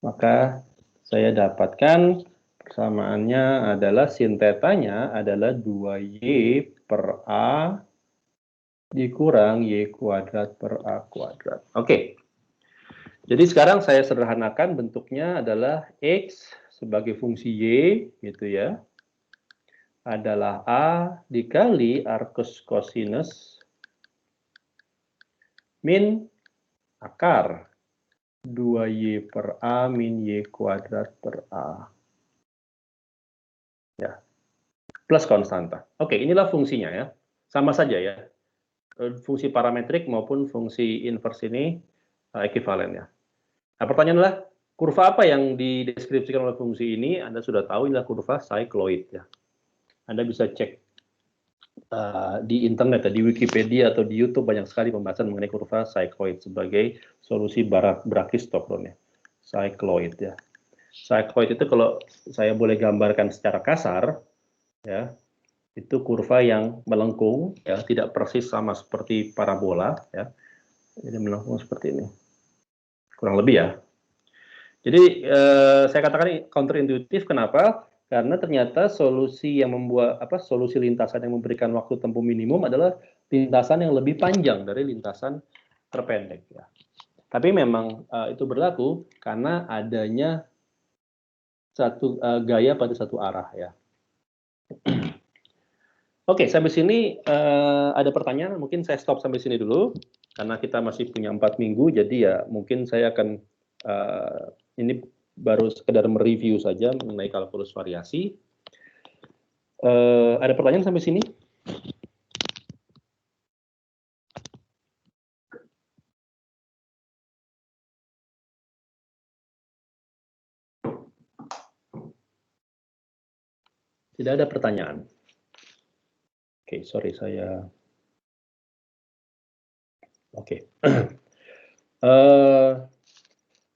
Maka saya dapatkan persamaannya adalah sin theta-nya adalah 2Y per A dikurang Y kuadrat per A kuadrat. Oke. Jadi sekarang saya sederhanakan bentuknya adalah X sebagai fungsi Y gitu ya. Adalah A dikali arcus cosinus min akar 2Y per A min Y kuadrat per A. Ya. Plus konstanta. Oke, inilah fungsinya ya. Sama saja ya. Fungsi parametrik maupun fungsi inverse ini ekuivalen ya. Nah, pertanyaan adalah, kurva apa yang dideskripsikan oleh fungsi ini? Anda sudah tahu inilah kurva cycloid ya. Anda bisa cek di internet, di Wikipedia atau di YouTube banyak sekali pembahasan mengenai kurva cycloid sebagai solusi Brachistochrone ya. Cycloid ya. Cycloid itu kalau saya boleh gambarkan secara kasar ya, itu kurva yang melengkung ya, tidak persis sama seperti parabola ya. Jadi melengkung seperti ini. Kurang lebih ya. Jadi saya katakan ini counterintuitif. Kenapa? Karena ternyata solusi yang solusi lintasan yang memberikan waktu tempuh minimum adalah lintasan yang lebih panjang dari lintasan terpendek. Ya. Tapi memang itu berlaku karena adanya satu gaya pada satu arah ya. Oke, sampai sini ada pertanyaan. Mungkin saya stop sampai sini dulu karena kita masih punya 4 minggu. Jadi ya mungkin saya akan ini baru sekedar mereview saja mengenai kalkulus variasi. Ada pertanyaan sampai sini? Tidak ada pertanyaan. Oke, sorry saya. Oke.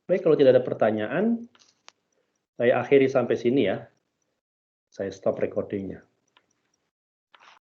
Baik, kalau tidak ada pertanyaan, saya akhiri sampai sini ya. Saya stop recordingnya.